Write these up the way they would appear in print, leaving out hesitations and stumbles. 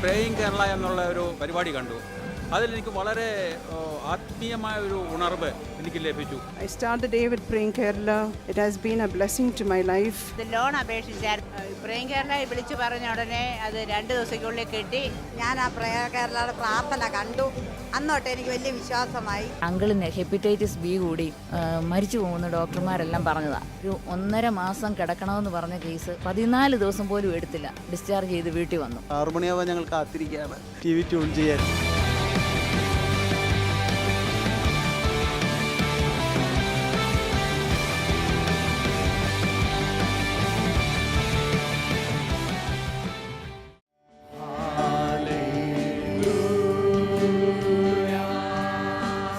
Praying Kerala എന്നുള്ള ഒരു പരിപാടി കണ്ടു. അതിലെനിക്ക് വളരെ ആത്മീയമായ ഒരു ഉണർവ് എനിക്ക് ലഭിച്ചു. I started day with Praying Kerala. It has been a blessing to my life. Loan അപേക്ഷിച്ചാൽ പ്രേയിങ് കേരള വിളിച്ചു പറഞ്ഞ ഉടനെ അത് 2 ദിവസത്തിനുള്ളിൽ കിട്ടി. ഞാൻ ആ പ്രേയർ കേരളയുടെ പ്രാർത്ഥന കണ്ടു. അന്നോട്ട് എനിക്ക് വലിയ വിശ്വാസമായി. അങ്കിളിന് ഹെപ്പറ്റൈറ്റിസ് ബി കൂടി മരിച്ചു പോകുന്ന ഡോക്ടർമാരെല്ലാം പറഞ്ഞതാ. ഒരു 1.5 മാസം കിടക്കണമെന്ന് പറഞ്ഞ കേസ് 14 ദിവസം പോലും എടുത്തില്ല. ഡിസ്ചാർജ് ചെയ്ത് വീട്ടിൽ വന്നു. 6 മണിയാവാൻ ഞങ്ങൾ കാത്തിരിക്കുകയാണ് TV ട്യൂൺ ചെയ്യാൻ.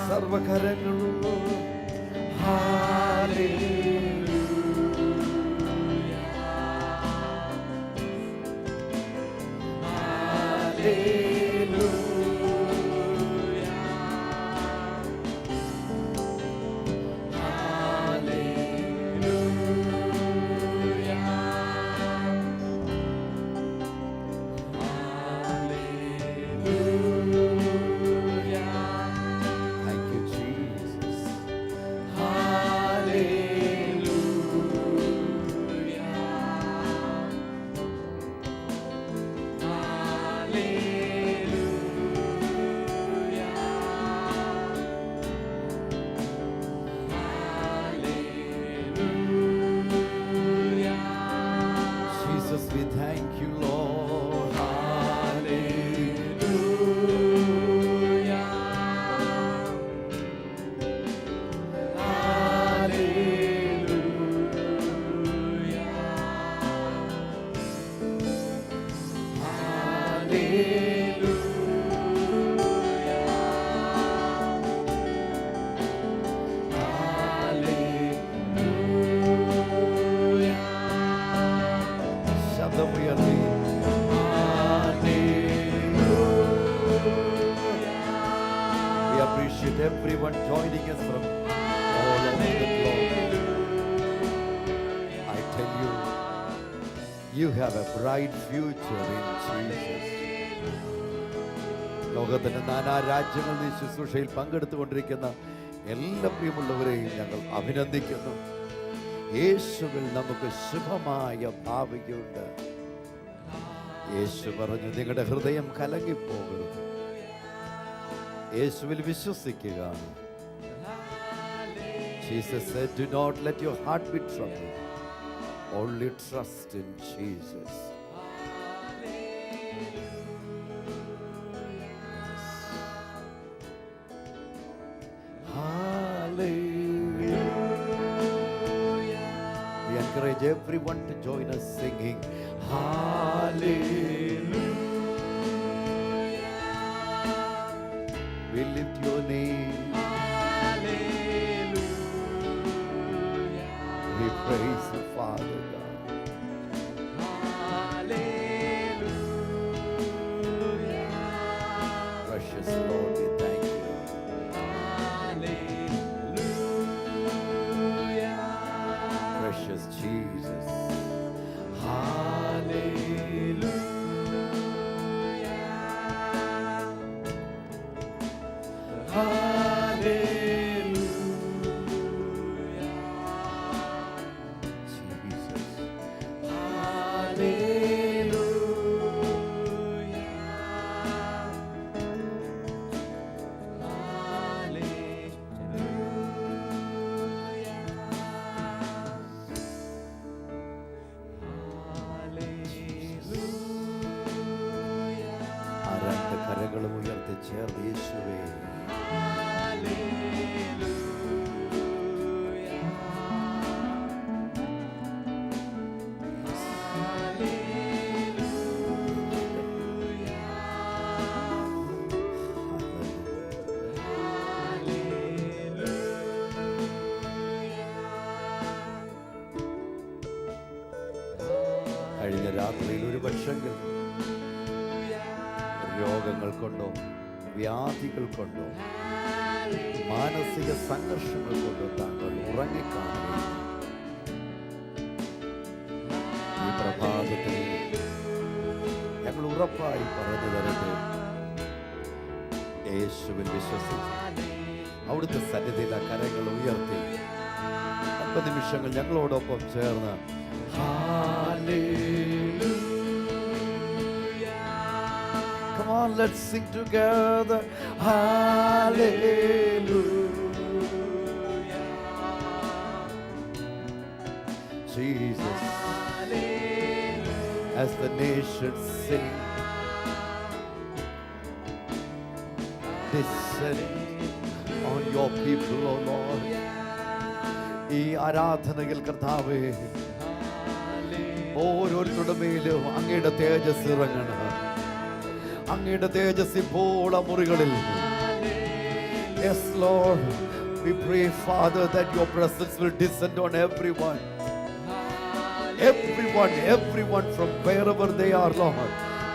സർവകരങ്ങളും we thank you, Lord. Hallelujah. Hallelujah. We appreciate everyone joining us from all over the globe. I tell you, you have a bright future in Jesus. ലോകത്തിന്റെ നാനാ രാജ്യങ്ങളിൽ ഈ ശുശ്രൂഷയിൽ പങ്കെടുത്തുകൊണ്ടിരിക്കുന്ന എല്ലാ പ്രിയമുള്ളവരെയും ഞങ്ങൾ അഭിനന്ദിക്കുന്നു. യേശുവിൽ നമുക്ക് ശുഭമായ ഭാവിയുണ്ട്. യേശു പറഞ്ഞു, നിങ്ങളുടെ ഹൃദയം കലങ്ങിപ്പോകരുത്, യേശുവിൽ വിശ്വസിക്കുക. Jesus said, do not let your heart be troubled, only trust in Jesus. Hallelujah. We encourage everyone to join us singing Hallelujah. We lift your name. Hallelujah. We praise the Father God. Hallelujah. Precious Lord, we thank you. Hallelujah. Precious Jesus. Hallelujah. Hallelujah. Jesus. Hallelujah. ആ രണ്ട് കരങ്ങളും ഉയർത്തി ചേർന്ന് യേശുവേ കഴിഞ്ഞ രാത്രിയിൽ ഒരു പക്ഷെങ്കിൽ രോഗങ്ങൾ കൊണ്ടോ വ്യാധികൾ കൊണ്ടോ മാനസിക സംഘർഷങ്ങൾ കൊണ്ടോ താങ്കൾ ഉറങ്ങിക്കാണുകയും ഈ പ്രഭാതത്തിൽ ഞങ്ങൾ ഉറപ്പായി പറഞ്ഞു തരട്ടെ. യേശുവിൽ വിശ്വസിച്ച് അവിടുത്തെ സന്നിധിയിൽ ആ കരങ്ങൾ ഉയർത്തി അല്പനിമിഷങ്ങൾ ഞങ്ങളോടൊപ്പം ചേർന്ന് Come on, let's sing together. Hallelujah. Jesus. Hallelujah. As the nations sing, descend on your people, O Lord. ഈ ആരാധനയിൽ കർത്താവേ ഓരോരുത്തരുടെ മേലും അങ്ങയുടെ തേജസ് ഇറങ്ങണം. അങ്ങയുടെ തേജസ് ഇപ്പോൾ ആ മുറികളിൽ. Yes, Lord, we pray, Father, that your presence will descend on everyone. Everyone from wherever they are, Lord.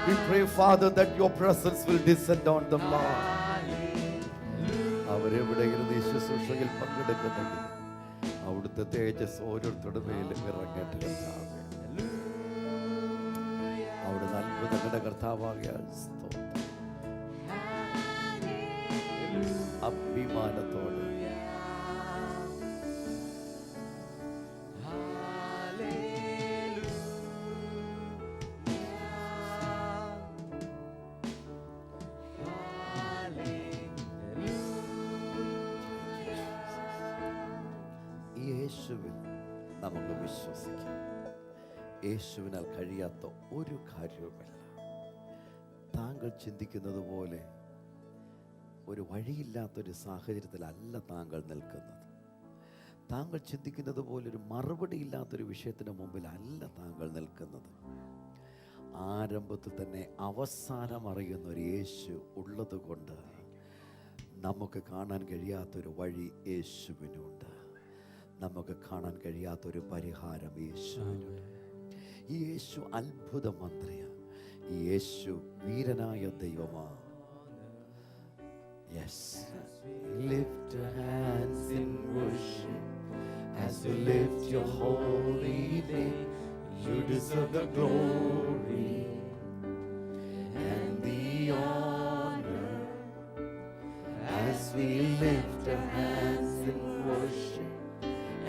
We pray, Father, that your presence will descend on them, Lord. അവരെവിടെയെങ്കിലും ഈ ശുശ്രൂഷയിൽ പങ്കെടുക്കുന്നെങ്കിൽ അവിടുത്തെ തേജസ് ഓരോരുത്തരുടെ മേലും ഇറങ്ങട്ടെ കർത്താവേ. അവിടുന്ന് അത്ഭുതങ്ങളുടെ കർത്താവാകിയാൽ അഭിമാനത്തോടെ യേശുവിൽ നമുക്ക് വിശ്വസിക്കാം. യേശുവിനാൽ കഴിയാത്ത ഒരു കാര്യവുമില്ല. താങ്കൾ ചിന്തിക്കുന്നത് പോലെ ഒരു വഴിയില്ലാത്തൊരു സാഹചര്യത്തിലല്ല താങ്കൾ നിൽക്കുന്നത്. താങ്കൾ ചിന്തിക്കുന്നത് പോലെ ഒരു മറുപടി ഇല്ലാത്തൊരു വിഷയത്തിന് മുമ്പിലല്ല താങ്കൾ നിൽക്കുന്നത്. ആരംഭത്തിൽ തന്നെ അവസാനം അറിയുന്ന ഒരു യേശു ഉള്ളത് കൊണ്ട് നമുക്ക് കാണാൻ കഴിയാത്തൊരു വഴി യേശുവിനുണ്ട്. നമുക്ക് കാണാൻ കഴിയാത്തൊരു പരിഹാരം യേശുവിനുണ്ട്. ഈ യേശു അത്ഭുത മന്ത്രിയാണ്. ഈ യേശു വീരനായ ദൈവമാണ്. Yes, lift your hands in worship as you lift your holy name. You deserve the glory and the honor as we lift our hands in worship,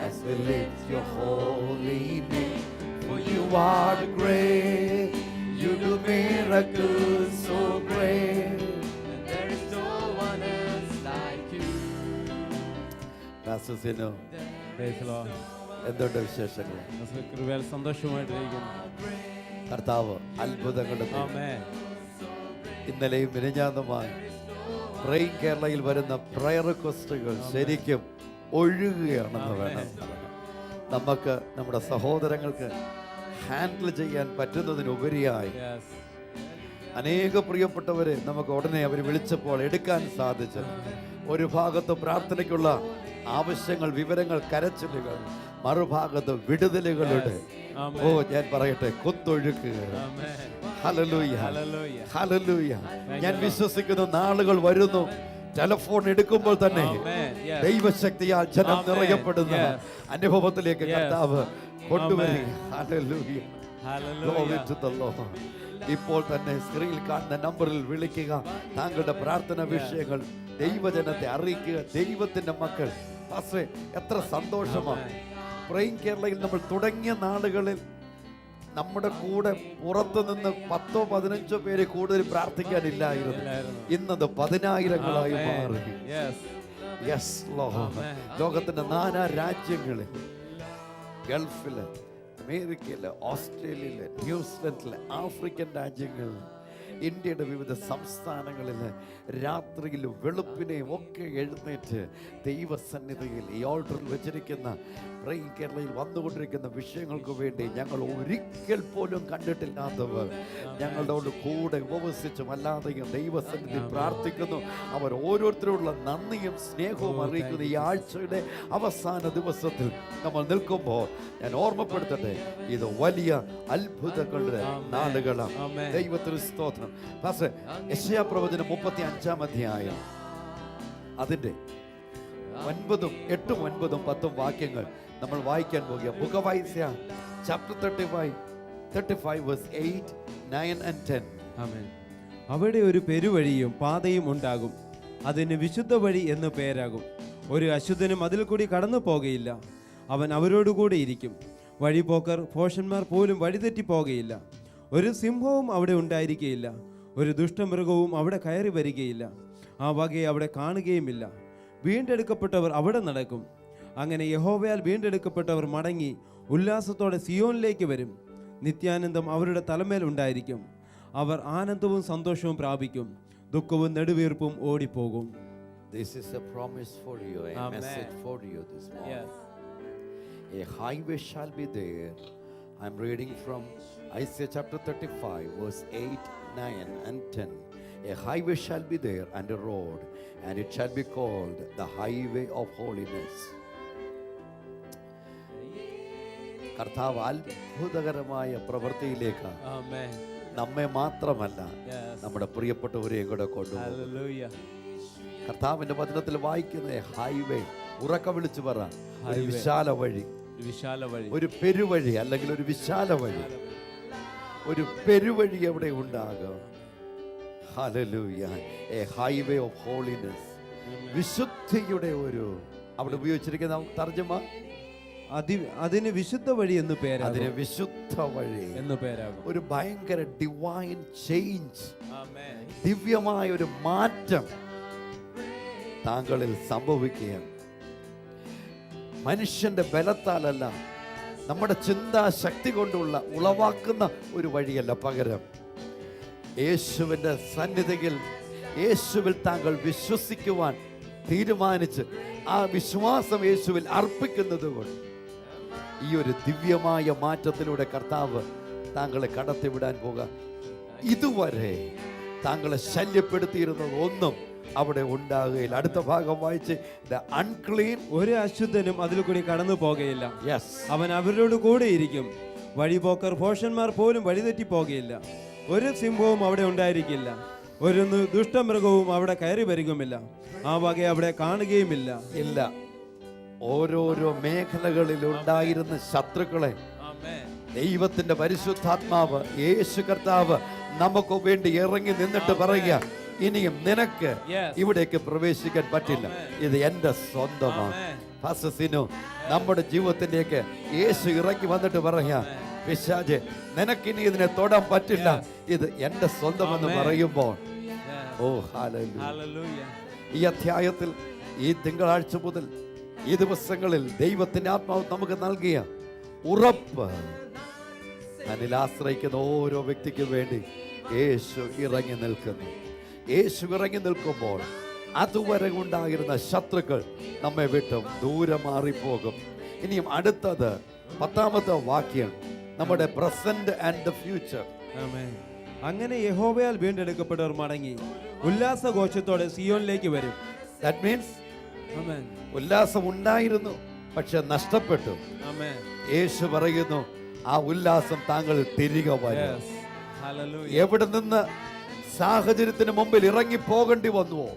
as we lift your holy name. For you are great, you do miracles so great. എന്തുണ്ട് വിശേഷങ്ങൾ? സന്തോഷമായിട്ടിരിക്കുന്നു. കർത്താവ് അത്ഭുതങ്ങളുടെ ഇന്നലെയും മിനിഞ്ഞാന്നുമായി prime കേരളയിൽ വരുന്ന prayer റിക്വസ്റ്റുകൾ ശരിക്കും ഒഴുകുകയാണെന്ന് വേണം. നമുക്ക് നമ്മുടെ സഹോദരങ്ങൾക്ക് ഹാൻഡിൽ ചെയ്യാൻ പറ്റുന്നതിനുപരിയായി അനേക പ്രിയപ്പെട്ടവരെ നമുക്ക് ഉടനെ അവർ വിളിച്ചപ്പോൾ എടുക്കാൻ സാധിച്ചു. ഒരു ഭാഗത്ത് പ്രാർത്ഥനയ്ക്കുള്ള ആവശ്യങ്ങൾ, വിവരങ്ങൾ, കരച്ചിലുകൾ, മറുഭാഗത്ത് വിടുതലുകളുടെ ഞാൻ പറയട്ടെ കുത്തൊഴുക്കുക. Hallelujah, hallelujah. ഞാൻ വിശ്വസിക്കുന്ന നാളുകൾ വരുന്നു. ടെലിഫോൺ എടുക്കുമ്പോൾ തന്നെ ദൈവശക്തിയാൽ ജനം നിറയപ്പെടുന്ന അനുഭവത്തിലേക്ക് കർത്താവ് കൊണ്ടുവരിക. Hallelujah, Glory to the Lord. ഇപ്പോൾ തന്നെ സ്ക്രീനിൽ കാണുന്ന നമ്പറിൽ വിളിക്കുക. താങ്കളുടെ പ്രാർത്ഥന വിഷയങ്ങൾ ദൈവജനത്തെ അറിയിക്കുക. ദൈവത്തിന്റെ മക്കൾ എത്ര സന്തോഷമാണ്. പ്രൈം കേരളയിൽ നമ്മൾ തുടങ്ങിയ നാളുകളിൽ നമ്മുടെ കൂടെ പുറത്തു നിന്ന് 10-15 പേര് കൂടുതൽ പ്രാർത്ഥിക്കാനില്ലായിരുന്നു. ഇന്നത് 10,000ങ്ങളായി മാറി. Yes Lord. ലോകത്തിന്റെ നാനാ രാജ്യങ്ങളിൽ, ഗൾഫില്, അമേരിക്കയില്, ഓസ്ട്രേലിയയില്, ന്യൂസിലൻഡില്, ആഫ്രിക്കൻ രാജ്യങ്ങളിൽ, ഇന്ത്യയുടെ വിവിധ സംസ്ഥാനങ്ങളിൽ രാത്രിയിലും വെളുപ്പിനെയും ഒക്കെ എഴുന്നേറ്റ് ദൈവസന്നിധിയിൽ ഈ ഓൾട്ടറിൽ വെച്ചിരിക്കുന്ന പ്രൈം കേരളയിൽ വന്നുകൊണ്ടിരിക്കുന്ന വിഷയങ്ങൾക്ക് വേണ്ടി ഞങ്ങൾ ഒരിക്കൽ പോലും കണ്ടിട്ടില്ലാത്തവർ ഞങ്ങളോട് കൂടെ ഉപവസിച്ചും അല്ലാതെയും ദൈവസന്നിധി പ്രാർത്ഥിക്കുന്നു. അവർ ഓരോരുത്തരോടുള്ള നന്ദിയും സ്നേഹവും അറിയിക്കുന്ന ഈ ആഴ്ചയുടെ അവസാന ദിവസത്തിൽ നമ്മൾ നിൽക്കുമ്പോൾ ഞാൻ ഓർമ്മപ്പെടുത്തട്ടെ, ഇത് വലിയ അത്ഭുതങ്ങളുടെ നാളുകളാണ്. ദൈവത്തിന് സ്തോത്രം. യെശയ്യാ പ്രവചനം 35-ാം അധ്യായം അതിന്റെ 9, 8, 9, 10 വാക്യങ്ങൾ നമ്മൾ വായിക്കാൻ പോകുക. Book of Isaiah, chapter 35 verse 8, 9 and 10. ആമേൻ. അവിടെ ഒരു പെരുവഴിയും പാതയും ഉണ്ടാകും. അതിന് വിശുദ്ധ വഴി എന്ന് പേരാകും. ഒരു അശുദ്ധനും അതിൽ കൂടി കടന്നു പോകയില്ല. അവൻ അവരോടുകൂടെ ഇരിക്കും. വഴിപോക്കർ ഭോഷന്മാർ പോലും വഴിതെറ്റി പോകയില്ല. ഒരു സിംഹവും അവിടെ ഉണ്ടായിരിക്കുകയില്ല. ഒരു ദുഷ്ടമൃഗവും അവിടെ കയറി വരികയില്ല. ആ വകയെ അവിടെ കാണുകയുമില്ല. വീണ്ടെടുക്കപ്പെട്ടവർ അവിടെ നടക്കും. അങ്ങനെ യഹോവയാൽ വീണ്ടെടുക്കപ്പെട്ടവർ മടങ്ങി ഉല്ലാസത്തോടെ സിയോനിലേക്ക് വരും. നിത്യാനന്ദം അവരുടെ തലമേൽ ഉണ്ടായിരിക്കും. അവർ ആനന്ദവും സന്തോഷവും പ്രാപിക്കും. ദുഃഖവും നെടുവീർപ്പും ഓടിപ്പോകും. This is a promise for you, a Amen. message for you this morning. Yes. A highway shall be there. I'm reading from Isaiah chapter 35, verse 8, 9 and 10. A highway shall be there and a road, and it shall be called the highway of holiness. കർത്താവ് അത്ഭുതകരമായ പ്രവൃത്തിയിലേക്ക് ആമേൻ. നമ്മെ മാത്രമല്ല Yes. നമ്മുടെ പ്രിയപ്പെട്ടവരെയും കൂടെ കൊണ്ടുപോകും. Hallelujah. കർത്താവിന്റെ വചനത്തിൽ വായിക്കുന്ന ഹൈവേ ഉറക്ക വിളിച്ചു പറ. ഒരു Highway. വിശാല വഴി, ഒരു വിശാല വഴി, ഒരു പെരുവഴി അല്ലെങ്കിൽ ഒരു വിശാല വഴി, ഒരു പെരുവഴി എവിടെ ഉണ്ടാകും? Hallelujah. A highway of holiness, വിശുദ്ധിയുടെ ഒരു, അവിടെ ഉപയോഗിച്ചിരിക്കുന്ന തർജ്ജമ അതിന് വിശുദ്ധ വഴി എന്ന് അതിന് പേരാകും. വിശുദ്ധ വഴി എന്ന് പേരാകും. ഒരു ഭയങ്കര ഡിവൈൻ ചേഞ്ച്, ആമേൻ. ദിവ്യമായ ഒരു മാറ്റം താങ്കളിൽ സംഭവിക്കുകയാണ്. മനുഷ്യന്റെ ബലത്താലല്ല, നമ്മുടെ ചിന്താശക്തി കൊണ്ടുള്ള ഉളവാക്കുന്ന ഒരു വഴിയല്ല, പകരം യേശുവിൻ്റെ സന്നിധിയിൽ യേശുവിൽ താങ്കൾ വിശ്വസിക്കുവാൻ തീരുമാനിച്ച് ആ വിശ്വാസം യേശുവിൽ അർപ്പിക്കുന്നത് കൊണ്ട് ഈ ഒരു ദിവ്യമായ മാറ്റത്തിലൂടെ കർത്താവ് താങ്കളെ കടത്തിവിടാൻ പോകുക. ഇതുവരെ താങ്കളെ ശല്യപ്പെടുത്തിയിരുന്നത് ഒന്നും അവിടെ ഉണ്ടാകുകയില്ല. അടുത്ത ഭാഗം വായിച്ച്, ദ അൺക്ലീൻ, ഒരു അശുദ്ധനും അതിൽ കൂടി കടന്നു പോകയില്ല. യെസ്, അവൻ അവരോട് കൂടെ ഇരിക്കും. വഴിപോക്കർ ഭോഷന്മാർ പോലും വഴിതെറ്റി പോകയില്ല. ഒരു സിംഹവും അവിടെ ഉണ്ടായിരിക്കില്ല. ഒരു ദുഷ്ടമൃഗവും അവിടെ കയറി വരികയുമില്ല. ആ വകയെ അവിടെ കാണുകയുമില്ല. ഇല്ല. ഓരോരോ മേഖലകളിൽ ഉണ്ടായിരുന്ന ശത്രുക്കളെ ദൈവത്തിന്റെ പരിശുദ്ധാത്മാവ് യേശു കർത്താവ് നമുക്ക് വേണ്ടി ഇറങ്ങി നിന്നിട്ട് പറയുക, ഇനിയും നിനക്ക് ഇവിടേക്ക് പ്രവേശിക്കാൻ പറ്റില്ല, ഇത് എന്റെ സ്വന്തമാണ്. ഫാസസിനു നമ്മുടെ ജീവിതത്തിലേക്ക് യേശു ഇറങ്ങി വന്നിട്ട് പറയാ, പിശാചേ നിനക്കിനി ഇതിനെ തൊടാൻ പറ്റില്ല, ഇത് എന്റെ സ്വന്തമെന്ന് പറയുമ്പോൾ, ഓ ഹല്ലേലൂയ. ഈ അധ്യായത്തിൽ ഈ തിങ്കളാഴ്ച മുതൽ ഈ ദിവസങ്ങളിൽ ദൈവത്തിന്റെ ആത്മാവ് നമുക്ക് നൽകിയ ഉറപ്പ്, അതിൽ ആശ്രയിക്കുന്ന ഓരോ വ്യക്തിക്കും വേണ്ടി യേശു ഇറങ്ങി നിൽക്കുന്നു. യേശു ഇറങ്ങി നിൽക്കുമ്പോൾ അതുവരെ ഉണ്ടായിരുന്ന ശത്രുക്കൾ നമ്മെ വിട്ടും ദൂരെ മാറിപ്പോകും. ഇനിയും അടുത്തത് 10ാമത്തെ വാക്യം, നമ്മുടെ പ്രസന്റ് ആൻഡ് ദ ഫ്യൂച്ചർ. അങ്ങനെ യഹോവയാൽ വീണ്ടെടുക്കപ്പെട്ടവർ മടങ്ങി ഉല്ലാസഘോഷത്തോടെ സിയോനിലേക്ക് വരും. That means ഉല്ലാസം ഉണ്ടായിരുന്നു, പക്ഷെ നഷ്ടപ്പെട്ടു. യേശു പറയുന്നു, ആ ഉല്ലാസം താങ്കൾ തിരികെ വരും. എവിടെ നിന്ന് സാഹചര്യത്തിന് മുമ്പിൽ ഇറങ്ങി പോകേണ്ടി വന്നുവോ,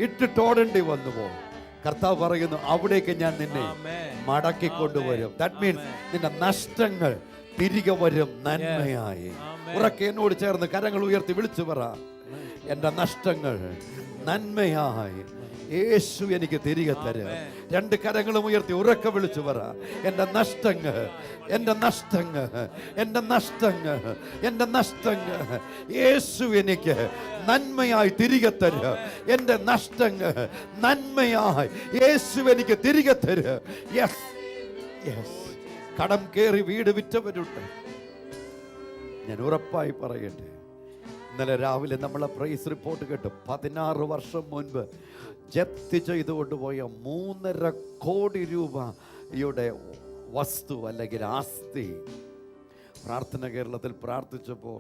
ഇട്ടിട്ടോടേണ്ടി വന്നുവോ, കർത്താവ് പറയുന്നു, അവിടേക്ക് ഞാൻ നിന്നെ മടക്കിക്കൊണ്ടുവരും. ദാറ്റ് മീൻസ് നിന്റെ നഷ്ടങ്ങൾ തിരികെ വരും നന്മയായി. ഉറക്കെ എന്നോട് ചേർന്ന് കരങ്ങൾ ഉയർത്തി വിളിച്ചു പറ, എന്റെ നഷ്ടങ്ങൾ നന്മയായി യേശു എനിക്ക് തിരികെ തരും. 2 കരങ്ങളും ഉയർത്തി ഉറക്കെ വിളിച്ചു പറ, എന്റെ നഷ്ടങ്ങൾ, എന്റെ നഷ്ടങ്ങൾ, എന്റെ നഷ്ടങ്ങൾ, എന്റെ നഷ്ടങ്ങൾ യേശു എനിക്ക് നന്മയായി തിരികെ തരും. എന്റെ നഷ്ടങ്ങൾ നന്മയായി യേശു എനിക്ക് തിരികെ തരും. Yes, yes. കടം കയറി വീട് വിറ്റവരുണ്ട്. ഞാൻ ഉറപ്പായി പറയട്ടെ, ഇന്നലെ രാവിലെ നമ്മളെ പ്രൈസ് റിപ്പോർട്ട് കേട്ടു. 16 വർഷം മുൻപ് ജപ്തി ചെയ്തു കൊണ്ടുപോയ 3.5 കോടി രൂപയുടെ വസ്തു അല്ലെങ്കിൽ ആസ്തി പ്രാർത്ഥന കേരളത്തിൽ പ്രാർത്ഥിച്ചപ്പോൾ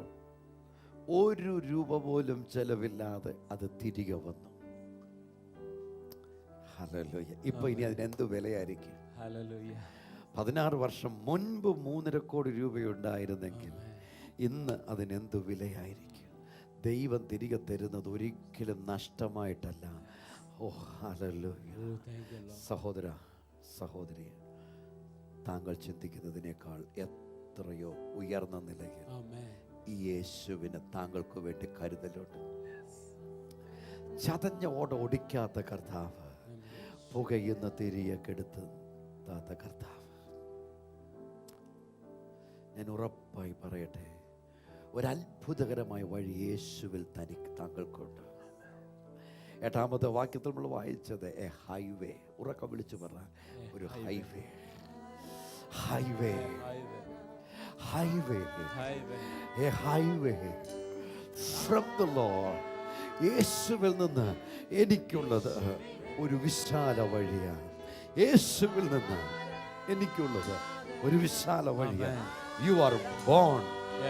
1 രൂപ പോലും ചെലവില്ലാതെ അത് തിരികെ വന്നു. ഹല്ലേലൂയ. ഇപ്പൊ ഇനി അതിനെന്ത് വിലയായിരിക്കും? 16 വർഷം മുൻപ് 3.5 കോടി രൂപയുണ്ടായിരുന്നെങ്കിൽ ഇന്ന് അതിനെന്ത് വിലയായിരിക്കും? ദൈവം തിരികെ തരുന്നത് ഒരിക്കലും നഷ്ടമായിട്ടല്ല. ഓ ഹല്ലേലൂയ. സഹോദര സഹോദരി, താങ്കൾ ചിന്തിക്കുന്നതിനേക്കാൾ എത്രയോ ഉയർന്ന നിലയിൽ ഈ യേശുവിന് താങ്കൾക്ക് വേണ്ടി കരുതലുണ്ട്. ചതഞ്ഞ ഓട ഒടിക്കാത്ത കർത്താവ്, പുകയുന്ന തിരിയെ കെടുത്താത്ത കർത്താവ്. ഞാൻ ഉറപ്പായി പറയട്ടെ, ഒരത്ഭുതകരമായ വഴി യേശുവിൽ താങ്കൾക്കുണ്ട്. 8ാമത്തെ വാക്യത്തിൽ നമ്മൾ വായിച്ചത് എ ഹൈവേ. ഉറക്കം വിളിച്ചു പറ, ഒരു highway, highway, highway, A highway from the Lord. യേശുവിൽ നിന്ന് എനിക്കുള്ളത് ഒരു വിശാല വഴിയാണ്. യേശുവിൽ നിന്ന് എനിക്കുള്ളത് ഒരു വിശാല വഴിയാണ്. You are born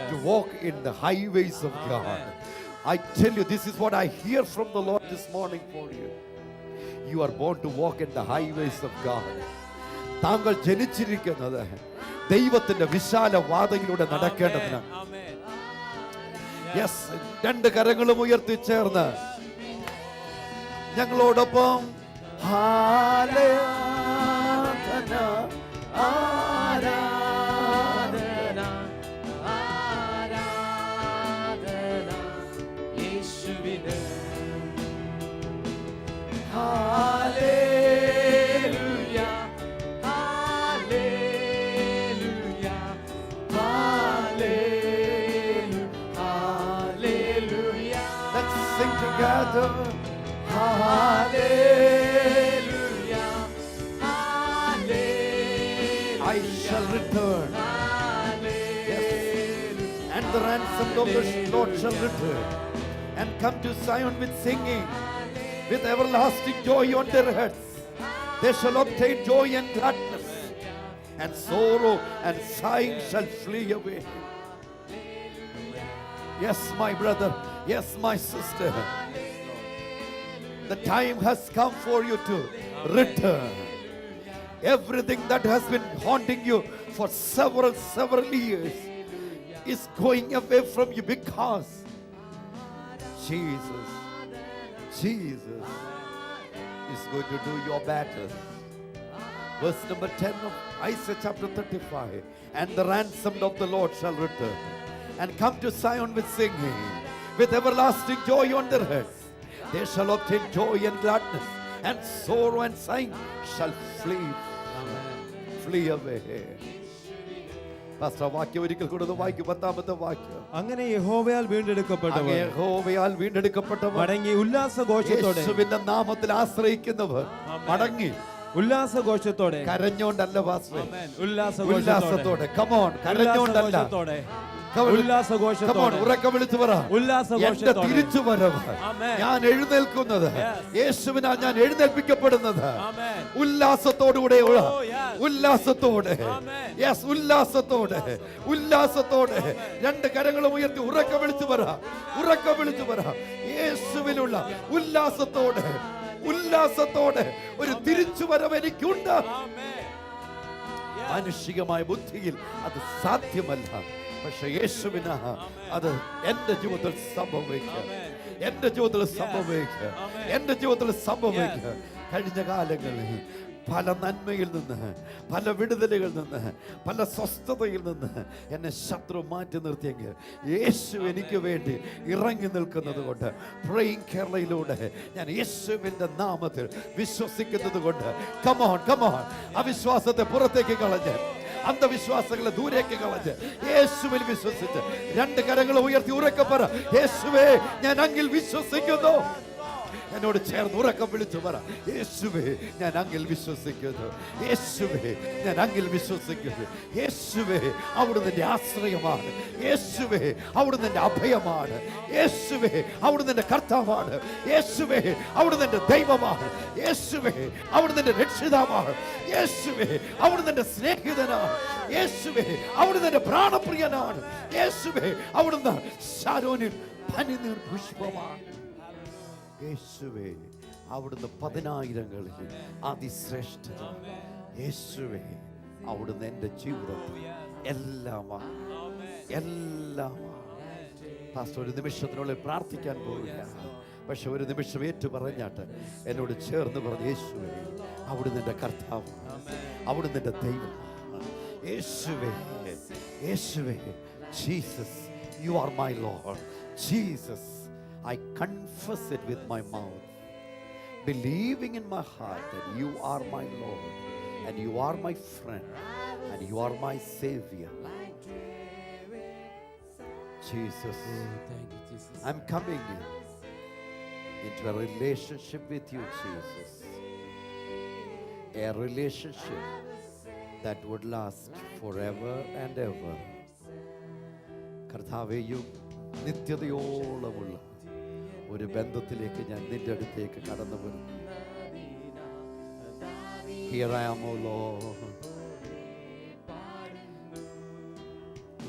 to walk in the highways of God. I tell you, this is what I hear from the Lord this morning for you. You are born to walk in the highways of God. താങ്കൾ ജനിച്ചിരിക്കുന്നത് ദൈവത്തിന്റെ വിശാല വാതിലിലൂടെ നടക്കേണ്ടതിനാണ്. Yes, 2 കരങ്ങളും ഉയർത്തി ചേർന്ന് ഞങ്ങളോടൊപ്പം ആരാധന ആരാധന ആരാധന യേശുവിന്. ഹല്ലേലൂയ ഹല്ലേലൂയ hallelujah. Let's sing together. Hallelujah, hallelujah. I shall return. Yes. And the ransom of the Lord shall return and come to Zion with singing, with everlasting joy on their heads. They shall obtain joy and gladness, and sorrow and sighing shall flee away. Yes, my brother. Yes, my sister. The time has come for you to return. Everything that has been haunting you for several years is going away from you because Jesus is going to do your battle. Verse number 10 of Isaiah chapter 35. And the ransomed of the Lord shall return and come to Zion with singing, with everlasting joy on their heads. They shall obtain joy and gladness, and sorrow and sighing shall flee away. Pastor, വാക്യം ഒരിക്കൽ കൂടെ വായിക്കും. 10ാമത്തെ വാക്യം. അങ്ങനെ യഹോവയാൽ വീണ്ടെടുക്കപ്പെട്ടവർ, യഹോവയാൽ വീണ്ടെടുക്കപ്പെട്ടവർ മടങ്ങി ഉല്ലാസഘോഷത്തോടെ, യേശുവിന്റെ നാമത്തിൽ ആശ്രയിക്കുന്നവർ മടങ്ങി ഉല്ലാസഘോഷത്തോടെ, കരഞ്ഞോണ്ടല്ല പാസ്റ്റർ, ഉല്ലാസഘോഷത്തോടെ. Come on, കരഞ്ഞോണ്ടല്ല, ഉല്ലാസഘോഷത്തോടെ. ഉറക്കെ വിളിച്ചു പറ, എന്റെ തിരിച്ചുവരവ്, ഞാൻ എഴുന്നേൽക്കുന്നത് യേശുവിനാൽ ഞാൻ എഴുന്നേൽപ്പിക്കപ്പെടുന്നത് ഉല്ലാസത്തോടുകൂടെ, ഉല്ലാസത്തോടെ. യെസ്, ഉല്ലാസത്തോടെ, ഉല്ലാസത്തോടെ. 2 കരങ്ങളും ഉയർത്തി ഉറക്കെ വിളിച്ചു പറ, ഉറക്കെ വിളിച്ചു പറ, യേശുവിലുള്ള ഉല്ലാസത്തോടെ, ഉല്ലാസത്തോടെ ഒരു തിരിച്ചുവരവ് എനിക്കുണ്ട്. മാനുഷികമായ ബുദ്ധിയിൽ അത് സാധ്യമല്ല, പക്ഷെ യേശുവിന് അത് എന്റെ ജീവിതത്തിൽ സംഭവിക്കുക, എന്റെ ജീവിതത്തിൽ സംഭവിക്കുക, എന്റെ ജീവിതത്തിൽ സംഭവിക്കുക. കഴിഞ്ഞ കാലങ്ങളിൽ പല നന്മയിൽ നിന്ന്, പല വിടുതലുകളിൽ നിന്ന്, പല സ്വസ്ഥതയിൽ നിന്ന് എന്നെ ശത്രു മാറ്റി നിർത്തിയെങ്കിൽ യേശു എനിക്ക് വേണ്ടി ഇറങ്ങി നിൽക്കുന്നത് കൊണ്ട്, പ്രേയിങ് കേരളയിലൂടെ ഞാൻ യേശുവിൻ്റെ നാമത്തിൽ വിശ്വസിക്കുന്നത് കൊണ്ട്, കമോൺ കമോൺ, അവിശ്വാസത്തെ പുറത്തേക്ക് കളഞ്ഞ്, അന്ധവിശ്വാസങ്ങളെ ദൂരേക്ക് കളഞ്ഞ് യേശുവിൽ വിശ്വസിച്ച് 2 കരങ്ങൾ ഉയർത്തി ഉറക്കെ പറ, യേശുവേ ഞാൻ അങ്ങിൽ വിശ്വസിക്കുന്നു. എന്നോട് ചേർന്ന് ഉറക്കം വിളിച്ചു പറ, യേശുവേ ഞാൻ അങ്ങിൽ വിശ്വസിക്കുന്നു, യേശുവേ ഞാൻ അങ്ങിൽ വിശ്വസിക്കുന്നു. യേശുവേ അവിടുന്ന് എൻ്റെ ആശ്രയമാണ്, യേശുവേ അവിടുന്ന് എൻ്റെ അഭയമാണ്, യേശുവേ അവിടുന്ന് എൻ്റെ കർത്താവാണ്, യേശുവേ അവിടുന്ന് എൻ്റെ ദൈവമാണ്, യേശുവേ അവിടുന്ന് എൻ്റെ രക്ഷിതാവാണ്, യേശുവേ അവിടുന്ന് എൻ്റെ സ്നേഹിതനാണ്, യേശുവേ അവിടുന്ന് എൻ്റെ പ്രാണപ്രിയനാണ്, യേശുവേ അവിടുന്ന് ശാരോനിൽ പനിനീർ പുഷ്പമാണ്, യേശുവേ അവിടുന്ന് 10,000ങ്ങളിൽ അതിശ്രേഷ്ഠത, യേശുവേ അവിടുന്ന് എൻ്റെ ജീവിതത്തിൽ എല്ലാമാണ്, എല്ലാമാണ്. പാസ്റ്റർ ഒരു നിമിഷത്തിനുള്ളിൽ പ്രാർത്ഥിക്കാൻ പോവില്ല, പക്ഷെ ഒരു നിമിഷം ഏറ്റു പറഞ്ഞാട്ട് എന്നോട് ചേർന്ന് പറഞ്ഞു, യേശുവേ അവിടുന്ന് എൻ്റെ കർത്താവ്, അവിടുന്ന് എൻ്റെ ദൈവം, യേശുവേ യേശുവേ Jesus You are my Lord. Jesus, I confess it with my mouth, believing in my heart that you are my Lord and you are my friend and you are my Savior. Jesus, I'm coming into a relationship with you, Jesus. A relationship that would last forever and ever. കർത്താവേ, നിത്യതയോളമുള്ള ഒരു ബന്ധത്തിലേക്ക് ഞാൻ നിന്റെ അടുത്തേക്ക് കടന്നു വരുന്നു. Here I am, O Lord.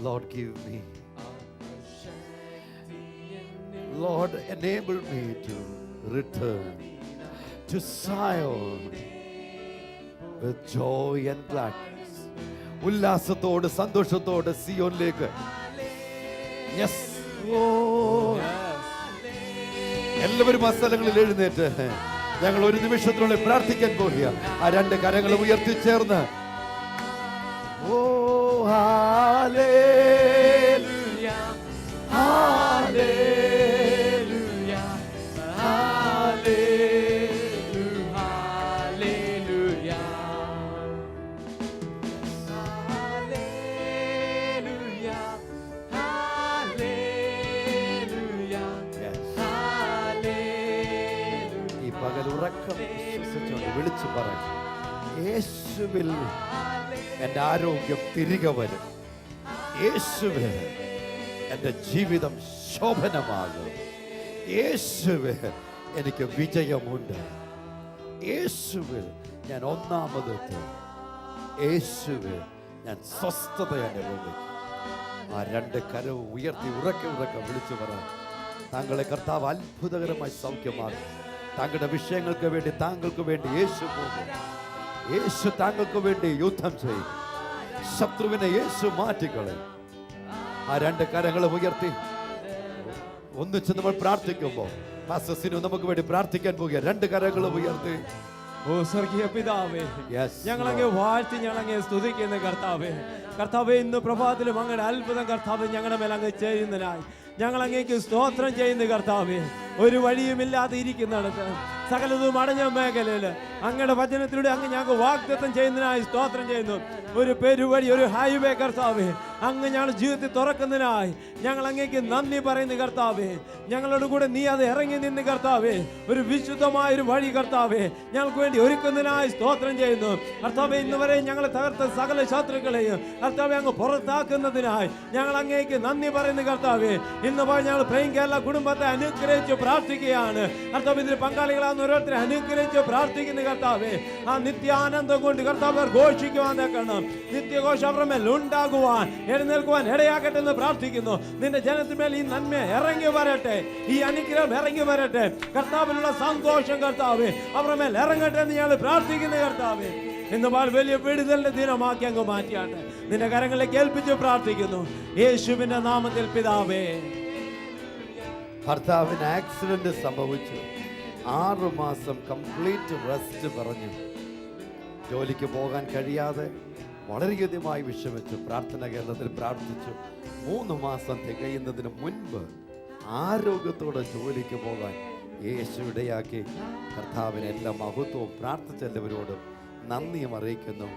Lord, give me. Lord, enable me to return to Zion with joy and gladness. ഉല്ലാസത്തോട് സന്തോഷത്തോട് സിയോനിലേക്ക്. Yes, Lord. എല്ലാവരും ആ സ്ഥലങ്ങളിൽ എഴുന്നേറ്റ് ഞങ്ങൾ ഒരു നിമിഷത്തിനുള്ളിൽ പ്രാർത്ഥിക്കാൻ പോകുക. ആ രണ്ട് കരങ്ങൾ ഉയർത്തിച്ചേർന്ന് ഓ ഹല്ലേലൂയ ഹല്ലേലൂയ ഹല്ലേലൂയ ഹല്ലേലൂയ ഹല്ലേലൂയ ഹല്ലേലൂയ ഹല്ലേലൂയ. ഈ പകൽ ഉറക്കം വിശ്വസിച്ചുകൊണ്ട് വിളിച്ചു പറയും, യേശുവിൽ എൻ്റെ ആരോഗ്യം തിരികെ വരും. യേശുവിൽ എൻ്റെ ജീവിതം ശോഭനമാകും. യേശുവിൽ എനിക്ക് വിജയമുണ്ട്. യേശുവിൽ ഞാൻ ഒന്നാമതെത്തും. യേശുവിൽ ഞാൻ സ്വസ്ഥത അനുഭവിക്കും. ആ രണ്ട് കരവും ഉയർത്തി ഉറക്കെ ഉറക്കെ വിളിച്ചു പറയാം, താങ്കളെ കർത്താവ് അത്ഭുതകരമായി സൗഖ്യമാകും. താങ്കളുടെ വിഷയങ്ങൾക്ക് വേണ്ടി താങ്കൾക്ക് വേണ്ടി യേശു പോകും. യേശു താങ്കൾക്ക് വേണ്ടി യുദ്ധം ചെയ്യും. ശത്രുവിനെ യേശു മാറ്റിക്കളയും. ആ രണ്ട് കരങ്ങൾ ഉയർത്തി ഒന്നിച്ച് നമ്മൾ പ്രാർത്ഥിക്കുമ്പോൾ പാസ്റ്റർ നമുക്ക് വേണ്ടി പ്രാർത്ഥിക്കാൻ പോകുക. രണ്ട് കരങ്ങൾ ഉയർത്തി. ഓ സ്വർഗീയ പിതാവേ, Yes, ഞങ്ങളങ്ങ് വാഴ്ത്തി ഞങ്ങളങ്ങ് സ്തുതിക്കുന്ന കർത്താവേ. കർത്താവേ, ഇന്ന് പ്രഭാതത്തിലും അങ്ങയുടെ അത്ഭുതം കർത്താവ് ഞങ്ങളുടെ മേൽ അങ്ങ് ചെയ്യുന്നതിനായി ഞങ്ങൾ അങ്ങേക്ക് സ്തോത്രം ചെയ്യുന്ന കർത്താവേ. ഒരു വഴിയുമില്ലാതെ ഇരിക്കുന്നിടത്ത് സകലതും അടഞ്ഞ മേഖലയിൽ അങ്ങയുടെ വചനത്തിലൂടെ അങ്ങ് ഞങ്ങൾക്ക് വാഗ്ദത്തം ചെയ്യുന്നതിനായി സ്തോത്രം ചെയ്യുന്നു. ഒരു പെരുവഴി, ഒരു ഹൈവേ കർത്താവേ അങ്ങ് ഞങ്ങളുടെ ജീവിതത്തിൽ തുറക്കുന്നതിനായി ഞങ്ങൾ അങ്ങേക്ക് നന്ദി പറയുന്ന കർത്താവേ. ഞങ്ങളോട് കൂടെ നീ അത് ഇറങ്ങി നിന്ന് കർത്താവേ, ഒരു വിശുദ്ധമായൊരു വഴി കർത്താവേ ഞങ്ങൾക്ക് വേണ്ടി ഒരുക്കുന്നതിനായി സ്തോത്രം ചെയ്യുന്നു കർത്താവേ. ഇന്ന് വരെ ഞങ്ങളെ തകർത്ത സകല ശത്രുക്കളെയും കർത്താവെ അങ്ങ് പുറത്താക്കുന്നതിനായി ഞങ്ങൾ അങ്ങേക്ക് നന്ദി പറയുന്ന കർത്താവേ. ഇന്ന് ഞങ്ങൾ പ്രൈം കേരള കുടുംബത്തെ അനുഗ്രഹിച്ച് പ്രാർത്ഥിക്കുകയാണ് കർത്താവ്. ഇതിൽ പങ്കാളികളാകുന്ന ഓരോരുത്തരെ അനുഗ്രഹിച്ച് പ്രാർത്ഥിക്കുന്ന കർത്താവേ. ആ നിത്യാനന്ദം കൊണ്ട് കർത്താവ് ഘോഷിക്കുവാൻ തക്കണം. നിത്യഘോഷം അവരുടെ മേൽ ഉണ്ടാകുവാൻ എഴുന്നേൽക്കുവാൻ ഇടയാക്കട്ടെ എന്ന് പ്രാർത്ഥിക്കുന്നു. നിന്റെ ജനത്തിന്മേൽ ഈ നന്മ ഇറങ്ങി വരട്ടെ, ഈ അനുഗ്രഹം ഇറങ്ങി വരട്ടെ. കർത്താവിലുള്ള സന്തോഷം കർത്താവേ അവരുടെ മേൽ ഇറങ്ങട്ടെ എന്ന് ഞങ്ങൾ പ്രാർത്ഥിക്കുന്ന കർത്താവേ. ഇന്ന് വലിയ വിടുതലിന്റെ ദിനമാക്കി അങ്ങ് മാറ്റിയാട്ടെ. നിന്റെ കരങ്ങളിലേക്ക് ഏൽപ്പിച്ച് പ്രാർത്ഥിക്കുന്നു യേശുവിന്റെ നാമത്തിൽ പിതാവേ. ഭർത്താവിന് ആക്സിഡന്റ് സംഭവിച്ചു. 6 മാസം കംപ്ലീറ്റ് റെസ്റ്റ് പറഞ്ഞു. ജോലിക്ക് പോകാൻ കഴിയാതെ വളരെയധികമായി വിഷമിച്ചു. പ്രാർത്ഥന കേന്ദ്രത്തിൽ പ്രാർത്ഥിച്ചു. 3 മാസം തികയുന്നതിന് മുൻപ് ആരോഗ്യത്തോടെ ജോലിക്ക് പോകാൻ യേശു ഇടയാക്കി. കർത്താവിന് എല്ലാ മഹത്വവും പ്രാർത്ഥിച്ചെല്ലാവരോടും നന്ദിയും അറിയിക്കുന്നു.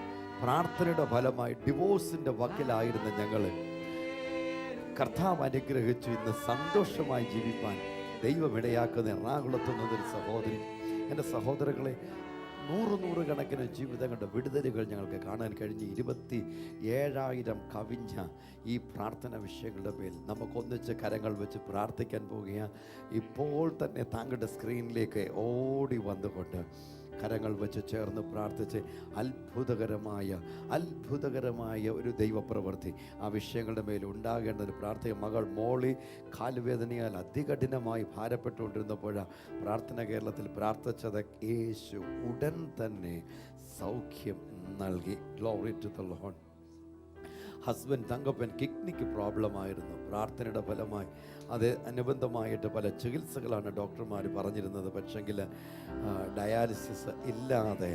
പ്രാർത്ഥനയുടെ ഫലമായി ഡിവോഴ്സിൻ്റെ വക്കിലായിരുന്ന ഞങ്ങൾ കർത്താവ് അനുഗ്രഹിച്ചു. ഇന്ന് സന്തോഷമായി ജീവിപ്പാൻ ദൈവം ഇടയാക്കുന്ന എറണാകുളത്ത് നിന്നൊരു സഹോദരി. എൻ്റെ സഹോദരങ്ങളെ, 100 കണക്കിന് ജീവിതങ്ങളുടെ വിടുതലുകൾ ഞങ്ങൾക്ക് കാണാൻ കഴിഞ്ഞ് 27,000 കവിഞ്ഞ ഈ പ്രാർത്ഥന വിഷയങ്ങളുടെ മേൽ നമുക്കൊന്നിച്ച് കരങ്ങൾ വെച്ച് പ്രാർത്ഥിക്കാൻ പോവുകയാണ്. ഇപ്പോൾ തന്നെ താങ്കളുടെ സ്ക്രീനിലേക്ക് ഓടി വന്നുകൊണ്ട് കരങ്ങൾ വെച്ച് ചേർന്ന് പ്രാർത്ഥിച്ച് അത്ഭുതകരമായ ഒരു ദൈവപ്രവൃത്തി ആ വിഷയങ്ങളുടെ മേൽ ഉണ്ടാകേണ്ട ഒരു പ്രാർത്ഥന. മകൾ മോളി കാലുവേദനയാൽ അതികഠിനമായി ഭാരപ്പെട്ടുകൊണ്ടിരുന്നപ്പോഴാണ് പ്രാർത്ഥന കേരളത്തിൽ പ്രാർത്ഥിച്ചത്. യേശു ഉടൻ തന്നെ സൗഖ്യം നൽകി. Glory to the lord. Husband Thankappan കിഡ്നിക്ക് പ്രോബ്ലം ആയിരുന്നു. പ്രാർത്ഥനയുടെ ഫലമായി അത് അനുബന്ധമായിട്ട് പല ചികിത്സകളാണ് ഡോക്ടർമാർ പറഞ്ഞിരുന്നത്. പക്ഷെങ്കിൽ ഡയാലിസിസ് ഇല്ലാതെ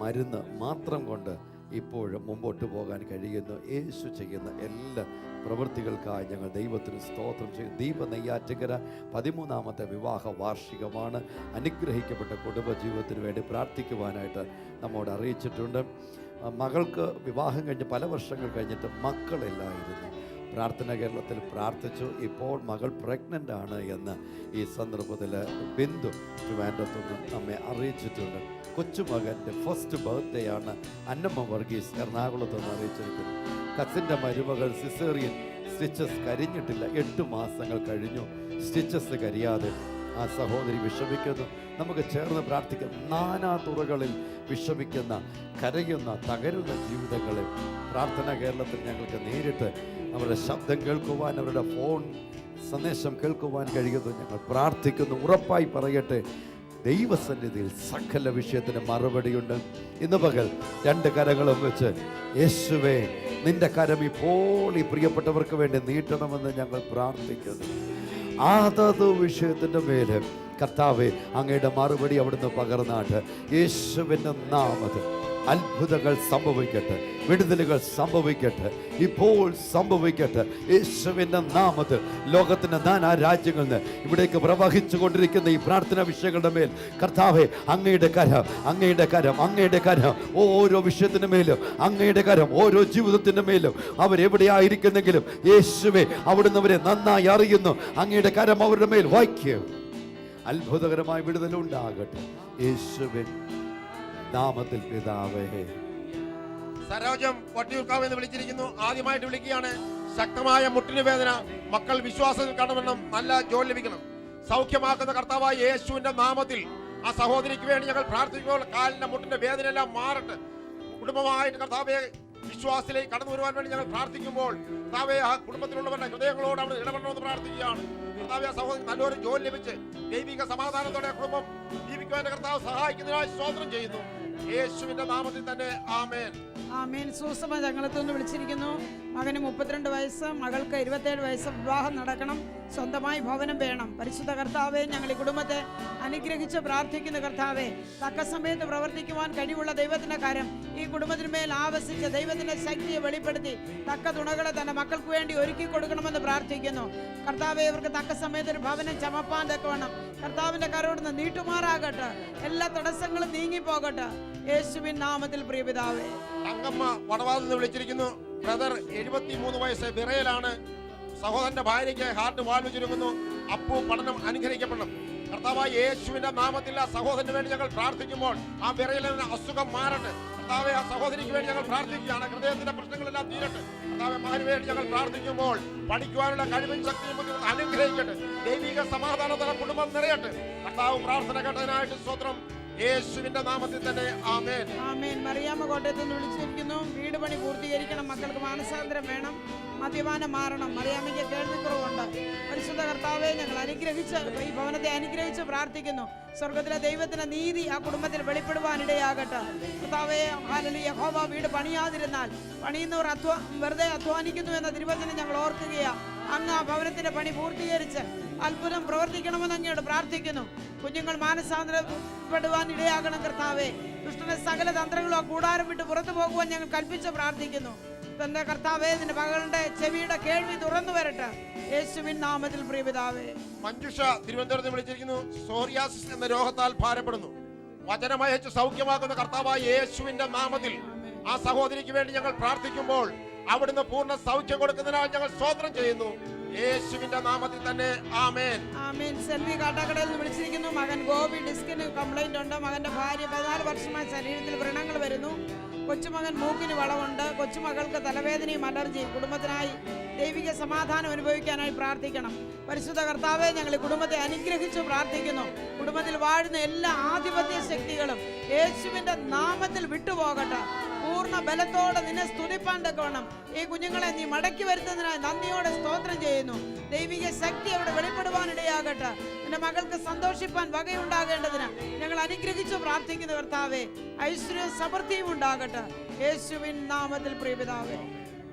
മരുന്ന് മാത്രം കൊണ്ട് ഇപ്പോഴും മുമ്പോട്ട് പോകാൻ കഴിയുന്നു. യേശു ചെയ്യുന്ന എല്ലാ പ്രവൃത്തികൾക്കായി ഞങ്ങൾ ദൈവത്തിന് സ്തോത്രം ചെയ്യും. ദീപ നെയ്യാറ്റിങ്കര 13ാമത്തെ വിവാഹ വാർഷികമാണ്. അനുഗ്രഹിക്കപ്പെട്ട കുടുംബജീവിതത്തിന് വേണ്ടി പ്രാർത്ഥിക്കുവാനായിട്ട് നമ്മോട് അറിയിച്ചിട്ടുണ്ട്. മകൾക്ക് വിവാഹം കഴിഞ്ഞ് പല വർഷങ്ങൾ കഴിഞ്ഞിട്ട് മക്കളില്ലായിരുന്നു. പ്രാർത്ഥന കേരളത്തിൽ പ്രാർത്ഥിച്ചു. ഇപ്പോൾ മകൾ പ്രഗ്നൻ്റ് ആണ് എന്ന് ഈ സന്ദർഭത്തിൽ ബിന്ദു ട്രിവാൻഡ്രത്തുനിന്ന് നമ്മെ അറിയിച്ചിട്ടുണ്ട്. കൊച്ചുമകൻ്റെ ഫസ്റ്റ് ബർത്ത്ഡേ ആണ് അന്നമ്മ വർഗീസ് എറണാകുളത്ത് നിന്ന് അറിയിച്ചിരിക്കുന്നത്. കസിൻ്റെ മരുമകൾ സിസേറിയൻ സ്റ്റിച്ചസ് കരിഞ്ഞിട്ടില്ല, 8 മാസങ്ങൾ കഴിഞ്ഞു, സ്റ്റിച്ചസ് കരിയാതെ ആ സഹോദരി വിഷമിക്കുന്നു. നമുക്ക് ചേർന്ന് പ്രാർത്ഥിക്കാം. നാനാ തുറകളിൽ വിഷമിക്കുന്ന, കരയുന്ന, തകരുന്ന ജീവിതങ്ങളെ പ്രാർത്ഥന കേരളത്തിൽ ഞങ്ങൾക്ക് നേരിട്ട് അവരുടെ ശബ്ദം കേൾക്കുവാൻ, അവരുടെ ഫോൺ സന്ദേശം കേൾക്കുവാൻ കഴിയുന്നു. ഞങ്ങൾ പ്രാർത്ഥിക്കുന്നു. ഉറപ്പായി പറയട്ടെ, ദൈവസന്നിധിയിൽ സകല വിഷയത്തിന് മറുപടിയുണ്ട്. ഇന്ന് പകൽ 2 കരങ്ങളും വെച്ച് യേശുവേ, നിന്റെ കരം ഇപ്പോൾ ഈ പ്രിയപ്പെട്ടവർക്ക് വേണ്ടി നീട്ടണമെന്ന് ഞങ്ങൾ പ്രാർത്ഥിക്കുന്നു. അതത് വിഷയത്തിൻ്റെ മേലെ കർത്താവേ, അങ്ങയുടെ മറുപടി അവിടുന്ന് പകർന്നാട്ട് യേശുവിൻ്റെ നാമത്തിൽ അത്ഭുതങ്ങൾ സംഭവിക്കട്ടെ, വിടുതലുകൾ സംഭവിക്കട്ടെ, ഇപ്പോൾ സംഭവിക്കട്ടെ. യേശുവിൻ്റെ നാമത്തിൽ ലോകത്തിൻ്റെ നാനാ രാജ്യങ്ങളിൽ നിന്ന് ഇവിടേക്ക് പ്രവഹിച്ചു കൊണ്ടിരിക്കുന്ന ഈ പ്രാർത്ഥനാ വിഷയങ്ങളുടെ മേൽ കർത്താവേ, അങ്ങയുടെ കരം, അങ്ങയുടെ കരം, അങ്ങയുടെ കരം ഓരോ വിഷയത്തിൻ്റെ മേലും, അങ്ങയുടെ കരം ഓരോ ജീവിതത്തിൻ്റെ മേലും. അവരെവിടെയായിരിക്കുന്നെങ്കിലും യേശുവേ, അവിടുന്ന് അവരെ നന്നായി അറിയുന്നു. അങ്ങയുടെ കരം അവരുടെ മേൽ വായിക്കും. അത്ഭുതകരമായ വിടുതലുണ്ടാകട്ടെ യേശുവിൻ നാമത്തിൽ പിതാവേ. സരോജം വട്ടിയൂർക്കാവ് എന്ന് വിളിച്ചിരിക്കുന്നു. ആദ്യമായിട്ട് വിളിക്കുകയാണ്. ശക്തമായ മുട്ടിന് വേദന, മക്കൾ വിശ്വാസത്തിൽ കാണണമെന്നും നല്ല ജോലി ലഭിക്കണം. സൗഖ്യമാക്കുന്ന കർത്താവായ യേശുവിന്റെ നാമത്തിൽ ആ സഹോദരിക്ക് വേണ്ടി ഞങ്ങൾ പ്രാർത്ഥിക്കുമ്പോൾ കാലിന്റെ മുട്ടിന്റെ വേദനയെല്ലാം മാറട്ടെ. കുടുംബമായിട്ട് കർത്താവെ വിശ്വാസത്തിലേക്ക് കടന്നു വരുവാൻ വേണ്ടി ഞങ്ങൾ പ്രാർത്ഥിക്കുമ്പോൾ കർത്താവെ ആ കുടുംബത്തിലുള്ളവരുടെ ഹൃദയങ്ങളോട് അവിടെ ഇടപെടണമെന്ന് പ്രാർത്ഥിക്കുകയാണ്. കർത്താവെ ആ സഹോദരി നല്ലൊരു ജോലി ലഭിച്ച് ദൈവിക സമാധാനത്തോടെ കുടുംബം ജീവിക്കുവാൻ കർത്താവ് സഹായിക്കുന്നതിനായി സ്തോത്രം ചെയ്യുന്നു. യേശുവിന്റെ നാമത്തിൽ തന്നെ ആമേൻ. ആമേൻ. സൂസമ ഞങ്ങളെത്തുനിന്ന് വിളിച്ചിരിക്കുന്നു. മകന് 32 വയസ്സ്, മകൾക്ക് 27 വയസ്സ്. വിവാഹം നടക്കണം, സ്വന്തമായി ഭവനം വേണം. പരിശുദ്ധ കർത്താവെ, ഞങ്ങൾ ഈ കുടുംബത്തെ അനുഗ്രഹിച്ച് പ്രാർത്ഥിക്കുന്ന കർത്താവെ, തക്ക സമയത്ത് പ്രവർത്തിക്കുവാൻ കഴിവുള്ള ദൈവത്തിന്റെ കാര്യം ഈ കുടുംബത്തിന്മേൽ ആവസിച്ച് ദൈവത്തിന്റെ ശക്തിയെ വെളിപ്പെടുത്തി തക്ക തുണകളെ തന്റെ മക്കൾക്ക് വേണ്ടി ഒരുക്കി കൊടുക്കണമെന്ന് പ്രാർത്ഥിക്കുന്നു. കർത്താവെ, ഇവർക്ക് തക്ക സമയത്ത് ഒരു ഭവനം ചമപ്പാൻ തക്കവണ്ണം കർത്താവിന്റെ കരോടുന്ന് നീട്ടുമാറാകട്ടെ. എല്ലാ തടസ്സങ്ങളും നീങ്ങിപ്പോകട്ടെ യേശുവിൻ നാമത്തിൽ. പ്രിയപിതാവേ, തങ്കമ്മ വടവാതിൽ നിന്ന് വിളിച്ചിരിക്കുന്നു. ബ്രദർ 73 വയസ്സ്, വിറയലാണ്. സഹോദരന്റെ ഭാര്യയ്ക്ക് ഹാർട്ട് വാൽവ് ചുരുങ്ങുന്നു. അപ്പു പഠനം അനുഗ്രഹിക്കപ്പെടണം. കർത്താവായ യേശുവിന്റെ നാമത്തിൽ ആ സഹോദരന് വേണ്ടി ഞങ്ങൾ പ്രാർത്ഥിക്കുമ്പോൾ ആ വിറയലിന് അസുഖം മാറട്ടെ. കർത്താവെ, ആ സഹോദരിക്ക് വേണ്ടി ഞങ്ങൾ പ്രാർത്ഥിക്കുകയാണ്. ഹൃദയത്തിന്റെ പ്രശ്നങ്ങളെല്ലാം തീരട്ടെ. കർത്താവെ, മകന് വേണ്ടി ഞങ്ങൾ പ്രാർത്ഥിക്കുമ്പോൾ പഠിക്കുവാനുള്ള കഴിവും ശക്തിയും അനുഗ്രഹിക്കട്ടെ. ദൈവിക സമാധാനത്തോടെ കുടുംബം നിറയട്ടെ. കർത്താവ് പ്രാർത്ഥന കേട്ടതിനായിട്ട് സ്തോത്രം. യേശുവിന്റെ നാമത്തിൽ തന്നെ ആമേൻ. ആമേൻ. മറിയാമ്മ കോട്ടയത്ത് നിന്ന് വിളിച്ചിരിക്കുന്നു. വീട് പണി പൂർത്തീകരിക്കണം, മക്കൾക്ക് മാനസാന്തരം വേണം, മദ്യപാനം മാറണം. മറിയാമ്മയ്ക്ക് കേൾവിക്കുറവുണ്ട്. പരിശുദ്ധ കർത്താവെ, ഞങ്ങൾ അനുഗ്രഹിച്ച് ഈ ഭവനത്തെ അനുഗ്രഹിച്ച് പ്രാർത്ഥിക്കുന്നു. സ്വർഗത്തിലെ ദൈവത്തിന്റെ നീതി ആ കുടുംബത്തിൽ വെളിപ്പെടുവാനിടയാകട്ടെ. കർത്താവെ, ഹല്ലേലൂയ. യഹോവ വീട് പണിയാതിരുന്നാൽ പണിയുന്നവർ വെറുതെ അധ്വാനിക്കുന്നു എന്ന തിരുവചനം ഞങ്ങൾ ഓർക്കുകയാണ്. അങ്ങ് ആ ഭവനത്തിന്റെ പണി പൂർത്തീകരിച്ച് അത്ഭുതം പ്രവർത്തിക്കണമെന്ന് അങ്ങയോട് പ്രാർത്ഥിക്കുന്നു. കുഞ്ഞുങ്ങൾ മാനസാന്തരപ്പെടുവാൻ ഇടയാകണം കർത്താവെ. ദുഷ്ടന്റെ സകല തന്ത്രങ്ങളും ആ കൂടാരം വിട്ട് പുറത്തു പോകുവാൻ ഞങ്ങൾ കൽപ്പിച്ച് പ്രാർത്ഥിക്കുന്നു. തന്റെ കർത്താവെ, നിന്റെ മകളുടെ ചെവിയുടെ കേൾവി തുറന്നു വരട്ടെ യേശുവിൻ നാമത്തിൽ. പ്രിയപിതാവേ, മഞ്ജുഷ തിരുവനന്തപുരത്ത് വിളിച്ചിരിക്കുന്നു. സോറിയാസിസ് എന്ന രോഗത്താൽ ഭാരപ്പെടുന്നു. വചനമയച്ച് സൗഖ്യമാക്കുന്ന കർത്താവായ യേശുവിന്റെ നാമത്തിൽ ആ സഹോദരിക്ക് വേണ്ടി ഞങ്ങൾ പ്രാർത്ഥിക്കുമ്പോൾ അവിടുന്ന് പൂർണ്ണ സൗഖ്യം കൊടുക്കുന്നതിനാൽ ഞങ്ങൾ സ്തോത്രം ചെയ്യുന്നു. യേശുവിന്റെ നാമത്തിൽ തന്നെ ആമേൻ. ആമേൻ. സെൽവി കാട്ടാക്കടയിൽ നിന്ന് വിളിച്ചിരിക്കുന്നു. മകൻ ഗോപി ഡിസ്കിന് കംപ്ലൈന്റ് ഉണ്ട്. മകന്റെ ഭാര്യ 14 വർഷമായി ശരീരത്തിൽ വ്രണങ്ങൾ വരുന്നു. കൊച്ചുമകൻ മൂക്കിന് വളവുണ്ട്. കൊച്ചുമകൾക്ക് തലവേദനയും അലർജിയും. കുടുംബത്തിനായി ദൈവിക സമാധാനം അനുഭവിക്കാനായി പ്രാർത്ഥിക്കണം. പരിശുദ്ധ കർത്താവെ, ഞങ്ങൾ കുടുംബത്തെ അനുഗ്രഹിച്ച് പ്രാർത്ഥിക്കുന്നു. കുടുംബത്തിൽ വാഴുന്ന എല്ലാ ആധിപത്യ ശക്തികളും യേശുവിന്റെ നാമത്തിൽ വിട്ടുപോകട്ടെ. പൂർണ്ണ ബലത്തോടെ നിന്നെ സ്തുതിപ്പാൻ തക്കവണ്ണം ഈ കുഞ്ഞുങ്ങളെ നീ മടക്കി വരുത്തുന്നതിനായി നന്ദിയോടെ സ്തോത്രം ചെയ്യുന്നു. ദൈവിക ശക്തി അവിടെ വെളിപ്പെടുവാനിടയാകട്ടെ. എന്റെ മകൾക്ക് സന്തോഷിപ്പാൻ വകയുണ്ടാകേണ്ടതിന് ഞങ്ങൾ അനുഗ്രഹിച്ചു പ്രാർത്ഥിക്കുന്ന കർത്താവെ, ഐശ്വര്യ സമൃദ്ധിയും ഉണ്ടാകട്ടെ യേശുവിൻ നാമത്തിൽ. പ്രിയപിതാവേ,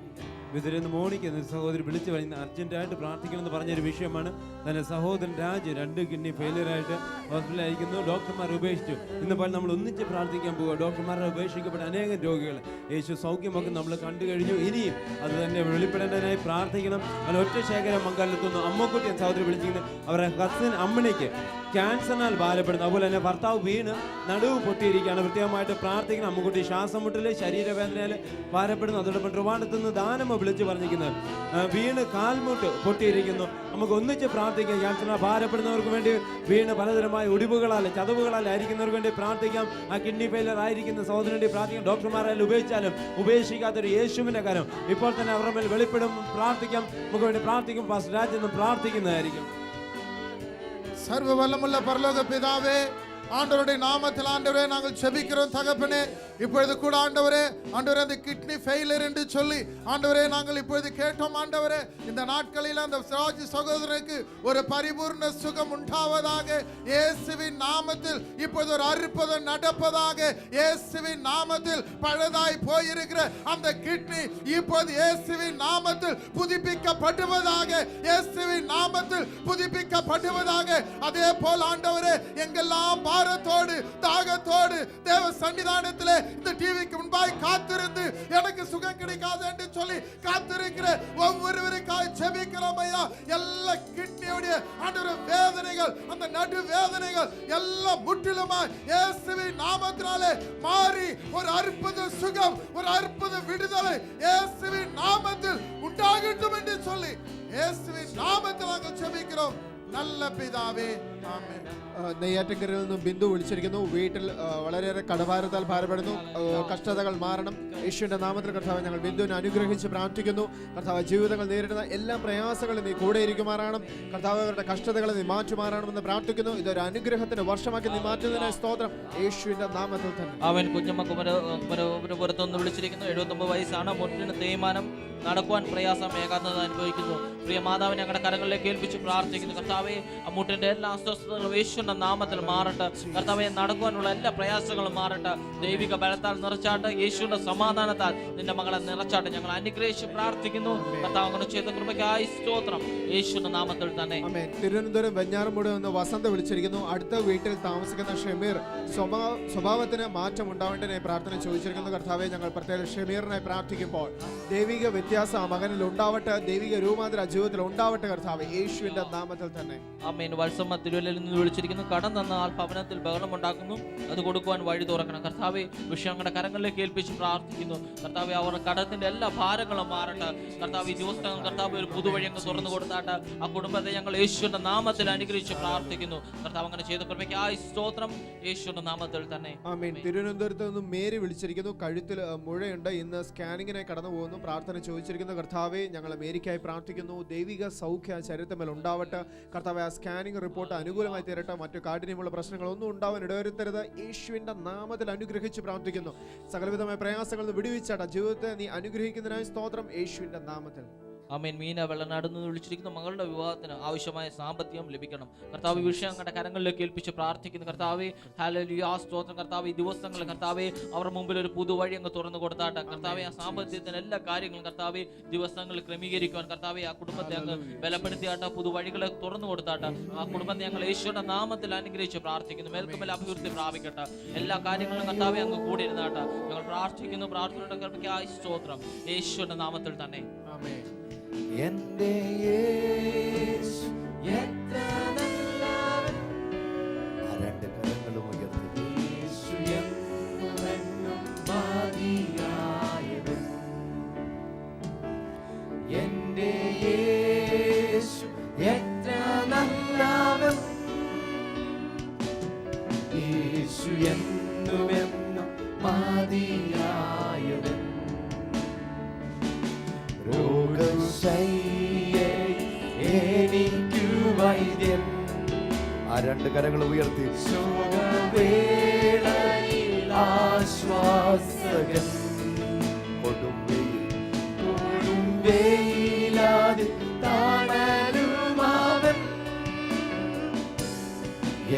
വിതുരന്ന് മോണിക്ക് എന്ന സഹോദരി വിളിച്ചു പറഞ്ഞ അർജന്റായിട്ട് പ്രാർത്ഥിക്കണമെന്ന് പറഞ്ഞൊരു വിഷയമാണ്. തന്റെ സഹോദരൻ രാജ് 2 കിഡ്നി ഫെയിലിയറായിട്ട് ഹോസ്പിറ്റലായിരിക്കുന്നു. ഡോക്ടർമാർ ഉപേക്ഷിച്ചു. ഇന്നിപ്പോൾ നമ്മൾ ഒന്നിച്ച് പ്രാർത്ഥിക്കാൻ പോവുക. ഡോക്ടർമാരെ ഉപേക്ഷിക്കപ്പെട്ട അനേകം രോഗികൾ യേശു സൗഖ്യമൊക്കെ നമ്മൾ കണ്ടു കഴിഞ്ഞു. ഇനിയും അത് തന്നെ വെളിപ്പെടേണ്ടതിനായി പ്രാർത്ഥിക്കണം. അതിൽ ഒറ്റ ശേഖരം മംഗലത്തുനിന്ന് അമ്മക്കുട്ടി എന്ന സഹോദരി വിളിച്ചിരിക്കുന്നത് അവരുടെ കസിൻ അമ്മണിക്ക് ക്യാൻസറിനാൽ ഭാരപ്പെടുന്നു. അതുപോലെ തന്നെ ഭർത്താവ് വീണ് നടുവ് പൊട്ടിയിരിക്കുകയാണ്. പ്രത്യേകമായിട്ട് പ്രാർത്ഥിക്കണം. അമ്മക്കുട്ടി ശ്വാസം മുട്ടൽ ശരീരവേദനയാൽ ഭാരപ്പെടുന്നു. അതോടൊപ്പം ട്രിവാൻഡ്രത്ത് നിന്ന് ദാനമ്മ വിളിച്ച് പറഞ്ഞിരിക്കുന്നത് വീണ് കാൽമുട്ട് പൊട്ടിയിരിക്കുന്നു. നമുക്ക് ഒന്നിച്ച് പ്രാർത്ഥിക്കാം. ക്യാൻസറിനാൽ ഭാരപ്പെടുന്നവർക്ക് വേണ്ടി വീണ് പലതരമായ ഒടിവുകളാൽ ചതവുകളാൽ ആയിരിക്കുന്നവർക്ക് വേണ്ടി പ്രാർത്ഥിക്കാം. ആ കിഡ്നി ഫെയിലർ ആയിരിക്കുന്ന സഹോദരന് വേണ്ടി പ്രാർത്ഥിക്കാം. ഡോക്ടർമാരായാലും ഉപേക്ഷിച്ചാലും ഉപേക്ഷിക്കാത്തൊരു യേശുവിൻ്റെ കാര്യം ഇപ്പോൾ തന്നെ അവരുടെ മേൽ വെളിപ്പെടും. പ്രാർത്ഥിക്കാം. നമുക്ക് വേണ്ടി പ്രാർത്ഥിക്കും. പാസ്റ്റർ രാജ് എന്ന് പ്രാർത്ഥിക്കുന്നതായിരിക്കും. சர்வவல்லமுள்ள பரலோக பிதாவே, ஆண்டவருடைய நாமத்தில் ஆண்டவரே நாங்கள் ஜெபிக்கிறோம் தகப்பனே. இப்பொழுது கூட ஆண்டவரே அந்த கிட்னி ஃபெயிலியர் என்று சொல்லி ஆண்டவரே நாங்கள் இப்பொழுது கேட்டோம். ஆண்டவரே இந்த நாட்களில் அந்த ராஜ் சகோதரனுக்கு ஒரு பரிபூர்ண சுகம் உண்டாவதாக இயேசுவின் நாமத்தில். இப்பொழுது ஒரு அற்புதம் நடப்பதாக இயேசுவின் நாமத்தில். பழுதாய் போயிருக்கிற அந்த கிட்னி இப்போது இயேசுவின் நாமத்தில் புதுப்பிக்கப்படுவதாக. இயேசுவின் நாமத்தில் புதுப்பிக்கப்படுவதாக. அதே போல் ஆண்டவரே எங்கெல்லாம் பாரத்தோடு தாகத்தோடு தேவ சன்னிதானத்திலே இந்த டிவிக்கு முன்பாய் காத்திருந்து எனக்கு சுகம் கிடைக்காது என்று சொல்லி காத்திருக்கிற ஒவ்வொருவருக்காய் ஜெபிக்கிறோம் ஐயா. எல்லா கிட்னியோட ஆண்டவரே வேதனைகள், அந்த நடு வேதனைகள் எல்லாம் முற்றிலுமாய் இயேசுவின் நாமத்தினாலே மாறி ஒரு அற்புத சுகம், ஒரு அற்புத விடுதலை இயேசுவின் நாமத்தில் உண்டாகட்டும் என்று சொல்லி இயேசுவின் நாமத்தில் நாங்கள் ஜெபிக்கிறோம் നല്ല പിതാവേ, ആമേൻ. നെയ്യാറ്റിൻകരയിൽ നിന്നും ബിന്ദു വിളിച്ചിരിക്കുന്നു. വീട്ടിൽ വളരെയേറെ കടഭാരത്താൽ ഭാരപ്പെടുന്നു. കഷ്ടതകൾ മാറണം യേശുവിന്റെ നാമത്തിൽ. കർത്താവ് ഞങ്ങൾ ബിന്ദുവിനെ അനുഗ്രഹിച്ച് പ്രാർത്ഥിക്കുന്നു. കർത്താവ് ജീവിതങ്ങൾ നേരിടുന്ന എല്ലാ പ്രയാസങ്ങളും നീ കൂടെ ഇരിക്കുമാറാകണം. കർത്താവ് അവരുടെ കഷ്ടതകളെ നീ മാറ്റുമാറാകണമെന്ന് പ്രാർത്ഥിക്കുന്നു. ഇതൊരു അനുഗ്രഹത്തിന്റെ വർഷമാക്കി നീ മാറ്റുന്നതിനായി സ്തോത്രം യേശുവിന്റെ നാമത്തിൽ തന്നെ. അവൻ കുഞ്ഞമ്മ പുറത്തുനിന്ന് വിളിച്ചിരിക്കുന്നു. 79 വയസ്സാണ്. മുട്ടിന് തേയ്മാനം, നടക്കുവാൻ പ്രയാസം, ഏകാന്തത അനുഭവിക്കുന്നു. പ്രിയ മാതാവിനെ ഞങ്ങളുടെ കരങ്ങളിലേക്ക് ഏൽപ്പിച്ച് പ്രാർത്ഥിക്കുന്നു. കർത്താവെ മുട്ടിന്റെ എല്ലാ അസ്വസ്ഥതകളും യേശുവിന്റെ നാമത്തിൽ മാറട്ടെ. കർത്താവെ നടക്കുവാനുള്ള എല്ലാ പ്രയാസങ്ങളും മാറട്ടെ. ദൈവിക ബലത്താൽ നിറച്ചാട്ട്, യേശുവിന്റെ സമാധാനത്താൽ നിന്റെ മകളെ നിറച്ചാട്ട് ഞങ്ങൾ അനുഗ്രഹിച്ച് പ്രാർത്ഥിക്കുന്നു. കർത്താവ് അങ്ങനെ ചെയ്ത കൃപയ്ക്കായി സ്തോത്രം യേശുവിന്റെ നാമത്തിൽ തന്നെ. തിരുവനന്തപുരം വെഞ്ഞാറമൂട് നിന്ന് വസന്ത വിളിച്ചിരിക്കുന്നു. അടുത്ത വീട്ടിൽ താമസിക്കുന്ന ഷമീർ സ്വഭാവത്തിന് മാറ്റം ഉണ്ടാവേണ്ടതിനായി പ്രാർത്ഥന ചോദിച്ചിരിക്കുന്നു. കർത്താവെ ഞങ്ങൾ പ്രത്യേക ഷമീറിനായി പ്രാർത്ഥിക്കുമ്പോൾ ദൈവിക വ്യത്യാസം ആ മകനിൽ ഉണ്ടാവട്ടെ. ദൈവിക രൂപാന്തര ജീവിതത്തിൽ ഉണ്ടാവട്ടെ കർത്താവെ യേശുവിന്റെ നാമത്തിൽ തന്നെ. ആമേൻ. വത്സമ്മ തിരുവല്ലയിൽ നിന്ന് വിളിച്ചിരിക്കുന്നു. കടം തന്ന ആൾ ഭവനത്തിൽ ബഹളം ഉണ്ടാക്കുന്നു, അത് കൊടുക്കുവാൻ വഴി തുറക്കണം. കർത്താവെ വിഷയങ്ങളുടെ കരങ്ങളിലേക്ക് ഏൽപ്പിച്ച് പ്രാർത്ഥിക്കുന്നു. കർത്താവെ അവരുടെ കടത്തിന്റെ എല്ലാ ഭാരങ്ങളും മാറട്ടെ. കർത്താവ് ഈ ദിവസങ്ങൾ കർത്താവ് ഒരു പുതുവഴി അങ്ങ് തുറന്നു കൊടുത്താട്ട് ആ കുടുംബത്തെ ഞങ്ങൾ യേശുവിന്റെ നാമത്തിൽ അനുഗ്രഹിച്ച് പ്രാർത്ഥിക്കുന്നു. കർത്താവ് അങ്ങനെ ചെയ്ത കൃപയ്ക്കായി സ്തോത്രം യേശുവിന്റെ നാമത്തിൽ തന്നെ. ആമേൻ. തിരുവനന്തപുരത്ത് നിന്നും മേരി വിളിച്ചിരിക്കുന്നു. കഴുത്തിൽ മുഴയുണ്ട്. ഇന്ന് സ്കാനിങ്ങിനായി കടന്നു പോകുന്നു. പ്രാർത്ഥന ചോദിച്ചിരിക്കുന്നു. കർത്താവെ ഞങ്ങൾ മേരിക്കായി പ്രാർത്ഥിക്കുന്നു. ദൈവിക സൗഖ്യ ശരീരത്തിൽ ഉണ്ടാവട്ടെ. കർത്താവെ ആ സ്കാനിംഗ് റിപ്പോർട്ട് അനുകൂലമായി തീരട്ടെ. മറ്റു കാഠിന്യമുള്ള പ്രശ്നങ്ങളൊന്നും ഉണ്ടാവാൻ ഇടവരുത്തരുത്. യേശുവിന്റെ നാമത്തിൽ അനുഗ്രഹിച്ച് പ്രാർത്ഥിക്കുന്നു. സകലവിധമായ പ്രയാസങ്ങളിൽ നിന്ന് വിടുവിച്ചാട്ട ജീവിതത്തെ നീ അനുഗ്രഹിക്കുന്നതിനായി സ്തോത്രം യേശുവിന്റെ നാമത്തിൽ. ആമേൻ. മീന വെള്ളനാട് നിന്ന് വിളിച്ചിരിക്കുന്നു. മകളുടെ വിവാഹത്തിന് ആവശ്യമായ സാമ്പത്തികം ലഭിക്കണം. കർത്താവ് ഈ വിഷയം ഞങ്ങളുടെ കരങ്ങളിലേക്ക് ഏൽപ്പിച്ച് പ്രാർത്ഥിക്കുന്നു. കർത്താവെ ഹല്ലേലൂയ സ്തോത്രം. കർത്താവ് ഈ ദിവസങ്ങളിൽ കർത്താവെ അവരുടെ മുമ്പിൽ ഒരു പുതുവഴി അങ്ങ് തുറന്നു കൊടുത്താട്ടെ. കർത്താവെ ആ സാമ്പത്തികത്തിന് എല്ലാ കാര്യങ്ങളും കർത്താവെ ദിവസങ്ങളിൽ ക്രമീകരിക്കുവാൻ കർത്താവെ ആ കുടുംബത്തെ അങ്ങ് ബലപ്പെടുത്തിയാട്ട. പുതുവഴികളെ തുറന്നു കൊടുത്താട്ട. ആ കുടുംബത്തെ ഞങ്ങൾ യേശുവിന്റെ നാമത്തിൽ അനുഗ്രഹിച്ച് പ്രാർത്ഥിക്കുന്നു. മേൽക്കുമേൽ അഭിവൃദ്ധി പ്രാപിക്കട്ടെ. എല്ലാ കാര്യങ്ങളും കർത്താവെ അങ്ങ് കൂടി ഇരുന്നാട്ട ഞങ്ങൾ പ്രാർത്ഥിക്കുന്നു. പ്രാർത്ഥനയുടെ കൃപയ്ക്കായി സ്തോത്രം യേശുവിന്റെ നാമത്തിൽ തന്നെ. ആമേൻ. എന്റെ യേശു എത്ര നല്ലവൻ. ആ രണ്ട് കരങ്ങളും ഉയർത്തി യേശു എന്നും മതിയായവൻ. എന്റെ യേശു എത്ര നല്ലവൻ. യേശു എന്നും മതിയായവൻ. എനിക്കു വൈദ്യൻ. ആ രണ്ട് കരങ്ങൾ ഉയർത്തി ശോകവേളയിൽ ആശ്വാസകൻ. കൊടുംവെയിലാതെ തണലുമാവൻ.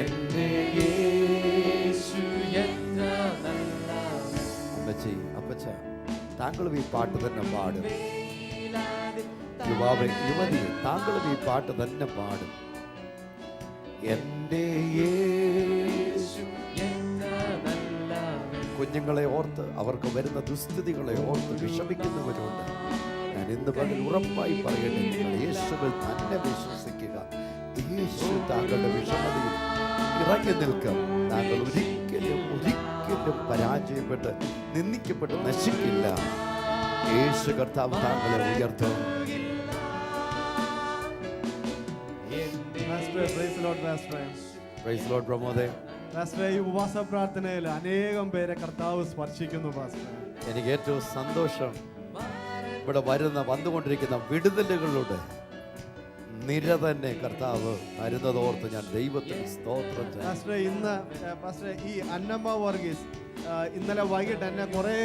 എന്റെ യേശു എത്ര നല്ലവൻ. അപ്പച്ചി, അപ്പച്ച താങ്കളും ഈ പാട്ട് തന്നെ പാടും. യുവാവെ, യുവതിയെ, താങ്കളും ഈ പാട്ട് തന്നെ പാടും. എൻ്റെ യേശു കുഞ്ഞുങ്ങളെ ഓർത്ത്, അവർക്ക് വരുന്ന ദുസ്ഥിതികളെ ഓർത്ത് വിഷമിക്കുന്നവരുണ്ട്. ഞാൻ ഇന്ന് പകൽ ഉറപ്പായി പറയട്ടെ, നിങ്ങൾ യേശുവിൽ തന്നെ വിശ്വസിക്കുക. യേശു താങ്കളുടെ വിഷമതയിൽ ഇറങ്ങി നിൽക്കും. താങ്കൾ ഒരിക്കലും പരാജയപ്പെട്ട് നിന്ദിക്കപ്പെട്ട് നശിക്കില്ല. യേശു കർത്താവ് താങ്കളെ ഉയർത്തും. പ്രൈസ് ലോർഡ് പ്രമോദേ. ഈ ഉപവാസ പ്രാർത്ഥനയിൽ അനേകം പേരെ കർത്താവ് സ്പർശിക്കുന്നു. എനിക്ക് ഏറ്റവും സന്തോഷം ഇവിടെ വന്നുകൊണ്ടിരിക്കുന്ന വിടുതലുകളുടെ നിര തന്നെ കർത്താവ് തരുന്നതോർത്ത് ഞാൻ ദൈവത്തിന് സ്തോത്രം ചെയ്യുന്നു. ഇന്ന് ഈ അന്നമ്മ വർഗീസ് ഇന്നലെ വൈകിട്ട് എന്നെ കുറേ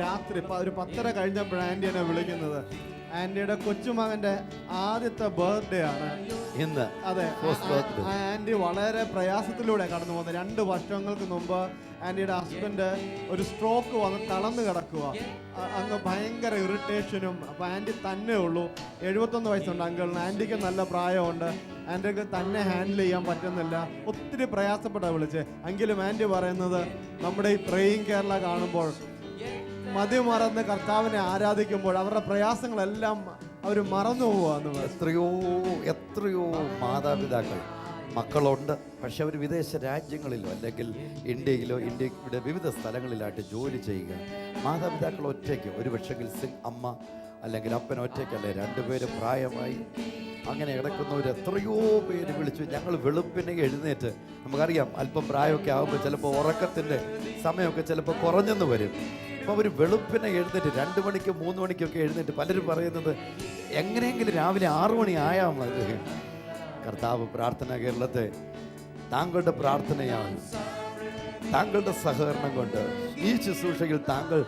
രാത്രി ഒരു 10:30 കഴിഞ്ഞപ്പോഴാണ് ആൻറ്റി എന്നെ വിളിക്കുന്നത്. ആൻറ്റിയുടെ കൊച്ചുമകൻ്റെ ആദ്യത്തെ ബർത്ത്ഡേ ആണ് ഇന്ന്. അതെ, ആൻറ്റി വളരെ പ്രയാസത്തിലൂടെ കടന്നു പോകുന്നത്. 2 വർഷങ്ങൾക്ക് മുമ്പ് ആൻറ്റിയുടെ ഹസ്ബൻഡ് ഒരു സ്ട്രോക്ക് വന്ന് തളർന്നു കിടക്കുക. അങ്ങ് ഭയങ്കര ഇറിറ്റേഷനും. അപ്പോൾ ആൻറ്റി തന്നെ ഉള്ളൂ. 71 വയസ്സുണ്ട് അങ്കിളിന്. ആൻറ്റിക്ക് നല്ല പ്രായമുണ്ട്. ആൻറ്റിക്ക് തന്നെ ഹാൻഡിൽ ചെയ്യാൻ പറ്റുന്നില്ല. ഒത്തിരി പ്രയാസപ്പെട്ടാണ് വിളിച്ചത്. എങ്കിലും ആൻറ്റി പറയുന്നത് നമ്മുടെ ഈ പ്രേയിങ് കേരള കാണുമ്പോൾ മതിമറന്ന് കർത്താവിനെ ആരാധിക്കുമ്പോൾ അവരുടെ പ്രയാസങ്ങളെല്ലാം അവർ മറന്നു പോവാന്ന്. എത്രയോ മാതാപിതാക്കൾ മക്കളുണ്ട്, പക്ഷെ അവർ വിദേശ രാജ്യങ്ങളിലോ അല്ലെങ്കിൽ ഇന്ത്യയിലോ ഇന്ത്യയുടെ വിവിധ സ്ഥലങ്ങളിലായിട്ട് ജോലി ചെയ്യുക. മാതാപിതാക്കൾ ഒറ്റയ്ക്ക്, ഒരു പക്ഷെങ്കിൽ അമ്മ അല്ലെങ്കിൽ അപ്പൻ ഒറ്റയ്ക്കല്ലേ, 2 പേര് പ്രായമായി അങ്ങനെ കിടക്കുന്നവർ എത്രയോ പേര് വിളിച്ചു. ഞങ്ങൾ വെളുപ്പിനെ എഴുന്നേറ്റ്, നമുക്കറിയാം അല്പം പ്രായമൊക്കെ ആകുമ്പോൾ ചിലപ്പോൾ ഉറക്കത്തിൻ്റെ സമയമൊക്കെ ചിലപ്പോൾ കുറഞ്ഞെന്ന് വരും. അപ്പോൾ അവർ വെളുപ്പിനെ എഴുന്നേറ്റ് 2 മണിക്ക് 3 മണിക്കൊക്കെ എഴുന്നേറ്റ് പലരും പറയുന്നത് എങ്ങനെയെങ്കിലും രാവിലെ 6 മണി ആയാൽ മതി. കർത്താവ് പ്രാർത്ഥന കേരളത്തെ താങ്കളുടെ പ്രാർത്ഥനയാണ്, താങ്കളുടെ സഹകരണം കൊണ്ട്, ഈ ശുശ്രൂഷയിൽ താങ്കൾ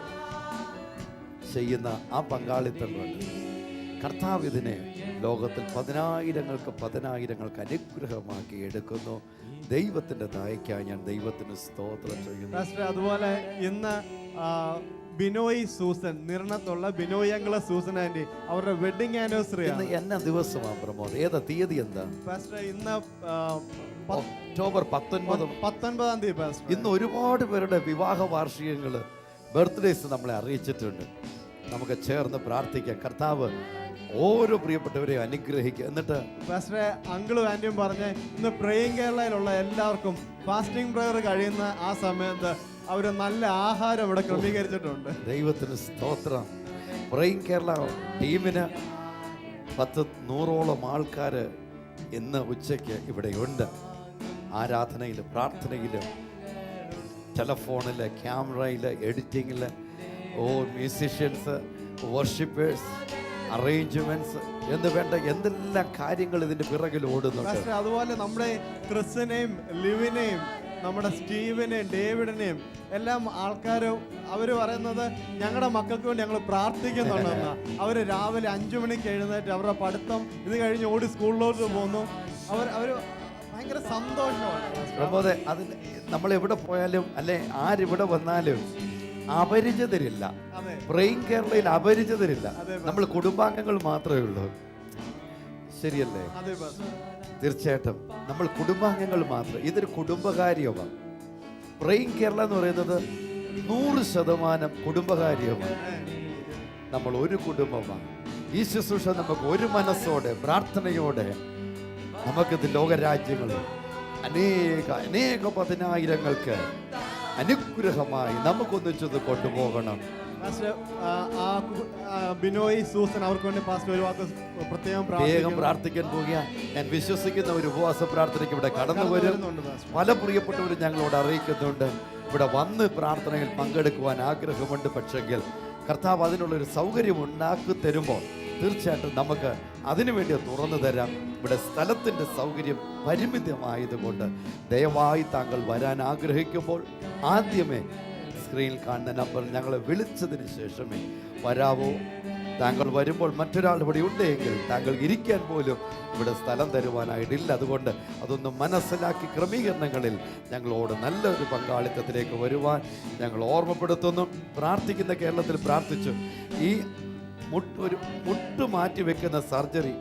ചെയ്യുന്ന ആ പങ്കാളിത്തം കൊണ്ട് കർത്താവ് ഇതിനെ ലോകത്തിൽ 10,000-ങ്ങൾക്ക് അനുഗ്രഹമാക്കി എടുക്കുന്നു. ദൈവത്തിൻ്റെ ദയക്കായി ഞാൻ ദൈവത്തിന് സ്തോത്രം ചെയ്യുന്നു. അതുപോലെ ഇന്ന് ബിനോയ് സൂസൻ, നിർണത്തുള്ള ബിനോയ് അങ്കിള സൂസൻ ആൻറ്റി, അവരുടെ വെഡിങ് ആനിവേഴ്സറി ആണ്. എന്നാ ദിവസമാണ് പ്രമോദ്? ഏതാ തീയതി? എന്താ? ഇന്ന് ഒക്ടോബർ 19-ാം തീയതി. ഇന്ന് ഒരുപാട് പേരുടെ വിവാഹ വാർഷികങ്ങൾ, ബർത്ത്ഡേസ് നമ്മളെ അറിയിച്ചിട്ടുണ്ട്. നമുക്ക് ചേർന്ന് പ്രാർത്ഥിക്കാം. കർത്താവ് ഓരോ പ്രിയപ്പെട്ടവരെയും അനുഗ്രഹിക്കുക. എന്നിട്ട് അങ്കിളും ആൻറ്റിയും പറഞ്ഞ് ഇന്ന് പ്രേയിങ് കേരളയിലുള്ള എല്ലാവർക്കും ഫാസ്റ്റിംഗ് പ്രയർ കഴിയുന്ന ആ സമയത്ത് അവർ നല്ല ആഹാരം ഇവിടെ ക്രമീകരിച്ചിട്ടുണ്ട്. ദൈവത്തിന് സ്തോത്രം. പ്രേയിങ് കേരള ടീമിന് 100-100ഓളം ആൾക്കാർ ഇന്ന് ഉച്ചയ്ക്ക് ഇവിടെയുണ്ട്. ആരാധനയിൽ, പ്രാർത്ഥനയിൽ, ടെലഫോണിൽ, ക്യാമറയിൽ, എഡിറ്റിങ്ങിൽ, മ്യൂസിഷ്യൻസ്, വർഷിപ്പേഴ്സ്, അറേഞ്ച്മെന്റ്സ് എന്ന് വേണ്ട എന്തെല്ലാം കാര്യങ്ങൾ ഇതിന്റെ പിറകിൽ ഓടുന്നുണ്ട്. അതുപോലെ നമ്മുടെ ക്രിസിനെയും ലിവിനെയും നമ്മുടെ സ്റ്റീവിനെയും ഡേവിഡിനെയും എല്ലാം ആൾക്കാരും അവർ പറയുന്നത് ഞങ്ങളുടെ മക്കൾക്ക് വേണ്ടി ഞങ്ങൾ പ്രാർത്ഥിക്കുന്നുണ്ടെന്ന്. അവർ രാവിലെ 5 മണിക്ക് എഴുന്നേറ്റ് അവരുടെ പഠിത്തം ഇത് കഴിഞ്ഞ് ഓടി സ്കൂളിലോട്ട് പോകുന്നു. അവർ ഭയങ്കര സന്തോഷമാണ്. അതിന് നമ്മൾ എവിടെ പോയാലും അല്ലെ ആരിവിടെ വന്നാലും അപരിചിതരില്ല. പ്രേയിങ് കേരളയിൽ അപരിചിതരില്ല. നമ്മൾ കുടുംബാംഗങ്ങൾ മാത്രമേ ഉള്ളൂ. ശരിയല്ലേ? തീർച്ചയായിട്ടും നമ്മൾ കുടുംബാംഗങ്ങൾ മാത്രം. ഇതൊരു കുടുംബകാര്യമാണ്. പ്രേയിങ് കേരള എന്ന് പറയുന്നത് 100% കുടുംബകാര്യമാണ്. നമ്മൾ ഒരു കുടുംബമാണ്. ഈ ശുശ്രൂഷ നമുക്ക് ഒരു മനസ്സോടെ പ്രാർത്ഥനയോടെ നമുക്കിത് ലോകരാജ്യങ്ങളിൽ അനേക 10,000-ങ്ങൾക്ക് അനുഗ്രഹമായി നമുക്കൊന്നിച്ചത് കൊണ്ടുപോകണം. ബിനോയ് സൂസൻ അവർക്ക് വേണ്ടി പാസ്റ്റർ ഒരു വാക്ക് പ്രത്യേകം പ്രാർത്ഥിക്കാൻ പോകുക. ഞാൻ വിശ്വസിക്കുന്ന ഒരു ഉപവാസ പ്രാർത്ഥനയ്ക്ക് ഇവിടെ കടന്നു വരും. പല പ്രിയപ്പെട്ടവരും ഞങ്ങളോട് അറിയിക്കുന്നുണ്ട് ഇവിടെ വന്ന് പ്രാർത്ഥനയിൽ പങ്കെടുക്കുവാൻ ആഗ്രഹമുണ്ട്. പക്ഷെങ്കിൽ കർത്താവ് അതിനുള്ളൊരു സൗകര്യം ഉണ്ടാക്കി തരുമ്പോൾ തീർച്ചയായിട്ടും നമുക്ക് അതിനുവേണ്ടി തുറന്നു തരാം. ഇവിടെ സ്ഥലത്തിൻ്റെ സൗകര്യം പരിമിതമായതുകൊണ്ട് ദയവായി താങ്കൾ വരാൻ ആഗ്രഹിക്കുമ്പോൾ ആദ്യമേ സ്ക്രീനിൽ കാണുന്ന നമ്പർ ഞങ്ങളെ വിളിച്ചതിന് ശേഷമേ വരാവോ. താങ്കൾ വരുമ്പോൾ മറ്റൊരാൾ ഇവിടെ ഉണ്ടെങ്കിൽ താങ്കൾ ഇരിക്കാൻ പോലും ഇവിടെ സ്ഥലം തരുവാനായിട്ടില്ല. അതുകൊണ്ട് അതൊന്നും മനസ്സിലാക്കി ക്രമീകരണങ്ങളിൽ ഞങ്ങളോട് നല്ലൊരു പങ്കാളിത്തത്തിലേക്ക് വരുവാൻ ഞങ്ങൾ ഓർമ്മപ്പെടുത്തുന്നു. പ്രാർത്ഥിക്കുന്ന കേരളത്തിൽ പ്രാർത്ഥിച്ചു. ഈ ഒരു മുട്ട് മാറ്റി വെക്കുന്ന സർജറി,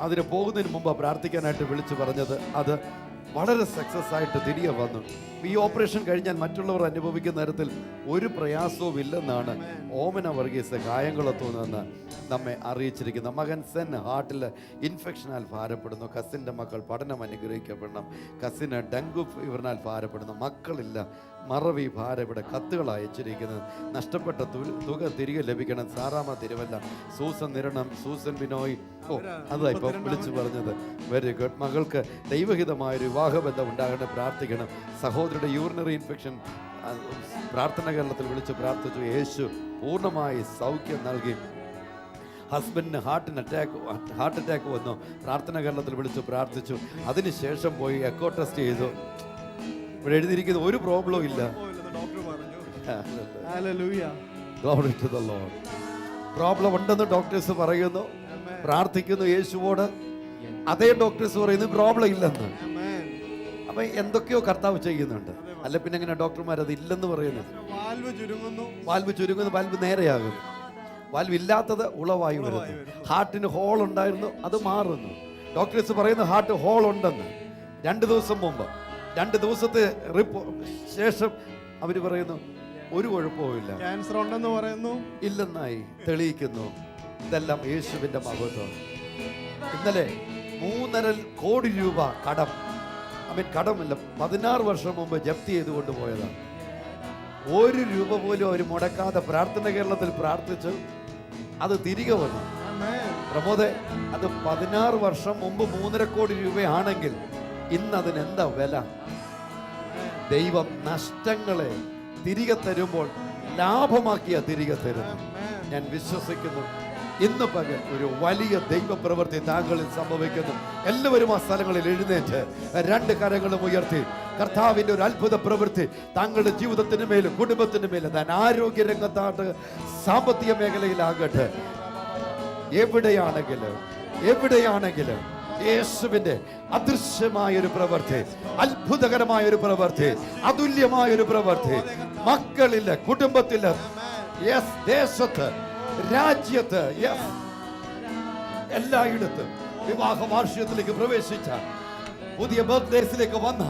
അതിന് പോകുന്നതിന് മുമ്പ് പ്രാർത്ഥിക്കാനായിട്ട് വിളിച്ചു പറഞ്ഞത്. അത് വളരെ സക്സസ് ആയിട്ട് തിരികെ വന്നു. ഈ ഓപ്പറേഷൻ കഴിഞ്ഞാൽ മറ്റുള്ളവർ അനുഭവിക്കുന്ന തരത്തിൽ ഒരു പ്രയാസവും ഇല്ലെന്നാണ് ഓമന വർഗീസ് കായംകുളത്തുനിന്ന് നമ്മെ അറിയിച്ചിരിക്കുന്നത്. മകൻ സെൻ ഹാർട്ടിൽ ഇൻഫെക്ഷനാൽ ഭാരപ്പെടുന്നു. കസിൻ്റെ മക്കൾ പഠനം അനുഗ്രഹിക്കപ്പെടണം. Cousin dengue ഫീവറിനാൽ ഭാരപ്പെടുന്നു. മക്കളില്ല, മറവി ഭാരം. ഇവിടെ കത്തുകൾ അയച്ചിരിക്കുന്നത്. നഷ്ടപ്പെട്ട തുക തിരികെ ലഭിക്കണം. Saramma Thiruvalla, Susan Niranam, Susan Binoy. അതാ ഇപ്പം വിളിച്ചു പറഞ്ഞത്. Very good. മകൾക്ക് ദൈവഹിതമായൊരു വിവാഹബന്ധം ഉണ്ടാകണം, പ്രാർത്ഥിക്കണം. സഹോദരിയുടെ യൂറിനറി ഇൻഫെക്ഷൻ പ്രാർത്ഥന കേരളത്തിൽ വിളിച്ച് പ്രാർത്ഥിച്ചു. യേശു പൂർണ്ണമായി സൗഖ്യം നൽകി. ഹസ്ബൻഡിന് ഹാർട്ട് അറ്റാക്ക് വന്നു. പ്രാർത്ഥന കേരളത്തിൽ വിളിച്ച് പ്രാർത്ഥിച്ചു. അതിനുശേഷം പോയി എക്കോ ടെസ്റ്റ് ചെയ്തു. ഇവിടെ എഴുതിയിരിക്കുന്നത് ഒരു പ്രോബ്ലവും ഇല്ല. പ്രോബ്ലം ഉണ്ടെന്ന് ഡോക്ടേഴ്സ് പറയുന്നു, പ്രാർത്ഥിക്കുന്നു യേശുവോട്. അതേ ഡോക്ടേഴ്സ് പറയുന്നു പ്രോബ്ലം ഇല്ലെന്ന്. അപ്പൊ എന്തൊക്കെയോ കർത്താവ് ചെയ്യുന്നുണ്ട്. അല്ല പിന്നെ എങ്ങനെ ഡോക്ടർമാർ അത് ഇല്ലെന്ന് പറയുന്നത്? വാൽവ് ചുരുങ്ങുന്നു, വാൽവ് നേരെയാകുന്നു. വാൽവ് ഇല്ലാത്തത് ഉളവായി വരുന്നു. ഹാർട്ടിന് ഹോൾ ഉണ്ടായിരുന്നു, അത് മാറുന്നു. ഡോക്ടേഴ്സ് പറയുന്നു ഹാർട്ട് ഹോൾ ഉണ്ടെന്ന്. 2 ദിവസം മുമ്പ്, 2 ദിവസത്തെ ശേഷം അവർ പറയുന്നു ഒരു കുഴപ്പവുമില്ല, ക്യാൻസർ ഉണ്ടെന്ന് പറയുന്നു, ഇല്ലെന്നായി തെളിയിക്കുന്നു. ഇതെല്ലാം യേശുവിന്റെ മഹത്വം. ഇന്നലെ 3.5 കോടി രൂപ കടം, കടമില്ല, 16 വർഷം മുമ്പ് ജപ്തി ചെയ്ത് കൊണ്ടുപോയതാണ്. 1 രൂപ പോലും അവർ മുടക്കാതെ പ്രാർത്ഥന കേരളത്തിൽ പ്രാർത്ഥിച്ചു. അത് തിരികെ വന്നു. പ്രമോദേ, അത് 16 വർഷം മുമ്പ് 3.5 കോടി രൂപയാണെങ്കിൽ ഇന്ന് അതിനെന്താ വില? ദൈവം നഷ്ടങ്ങളെ തിരികെ തരുമ്പോൾ ലാഭമാക്കിയ തിരികെ തരുന്നു. ഞാൻ വിശ്വസിക്കുന്നു ഇന്ന് പകൽ ഒരു വലിയ ദൈവപ്രവൃത്തി താങ്കളിൽ സംഭവിക്കുന്നു. എല്ലാവരും ആ സ്ഥലങ്ങളിൽ എഴുന്നേറ്റ് 2 കരങ്ങളും ഉയർത്തി കർത്താവിന്റെ ഒരു അത്ഭുത പ്രവൃത്തി താങ്കളുടെ ജീവിതത്തിന് മേലും കുടുംബത്തിന് മേലും, താൻ ആരോഗ്യ രംഗത്താകട്ടെ, സാമ്പത്തിക മേഖലയിലാകട്ടെ, എവിടെയാണെങ്കിലും യേശുവിന്റെ അദൃശ്യമായ ഒരു പ്രവൃത്തി, അത്ഭുതകരമായ ഒരു പ്രവൃത്തി, അതുല്യമായ ഒരു പ്രവൃത്തി മക്കളില്ല, കുടുംബത്തില്ല, യെസ്, ദേശത്ത്, രാജ്യത്ത്, യെസ്, എല്ലായിടത്തും വിവാഹ വാർഷികത്തിലേക്ക് പ്രവേശിച്ച, പുതിയ ബർത്ത്ഡേസിലേക്ക് വന്ന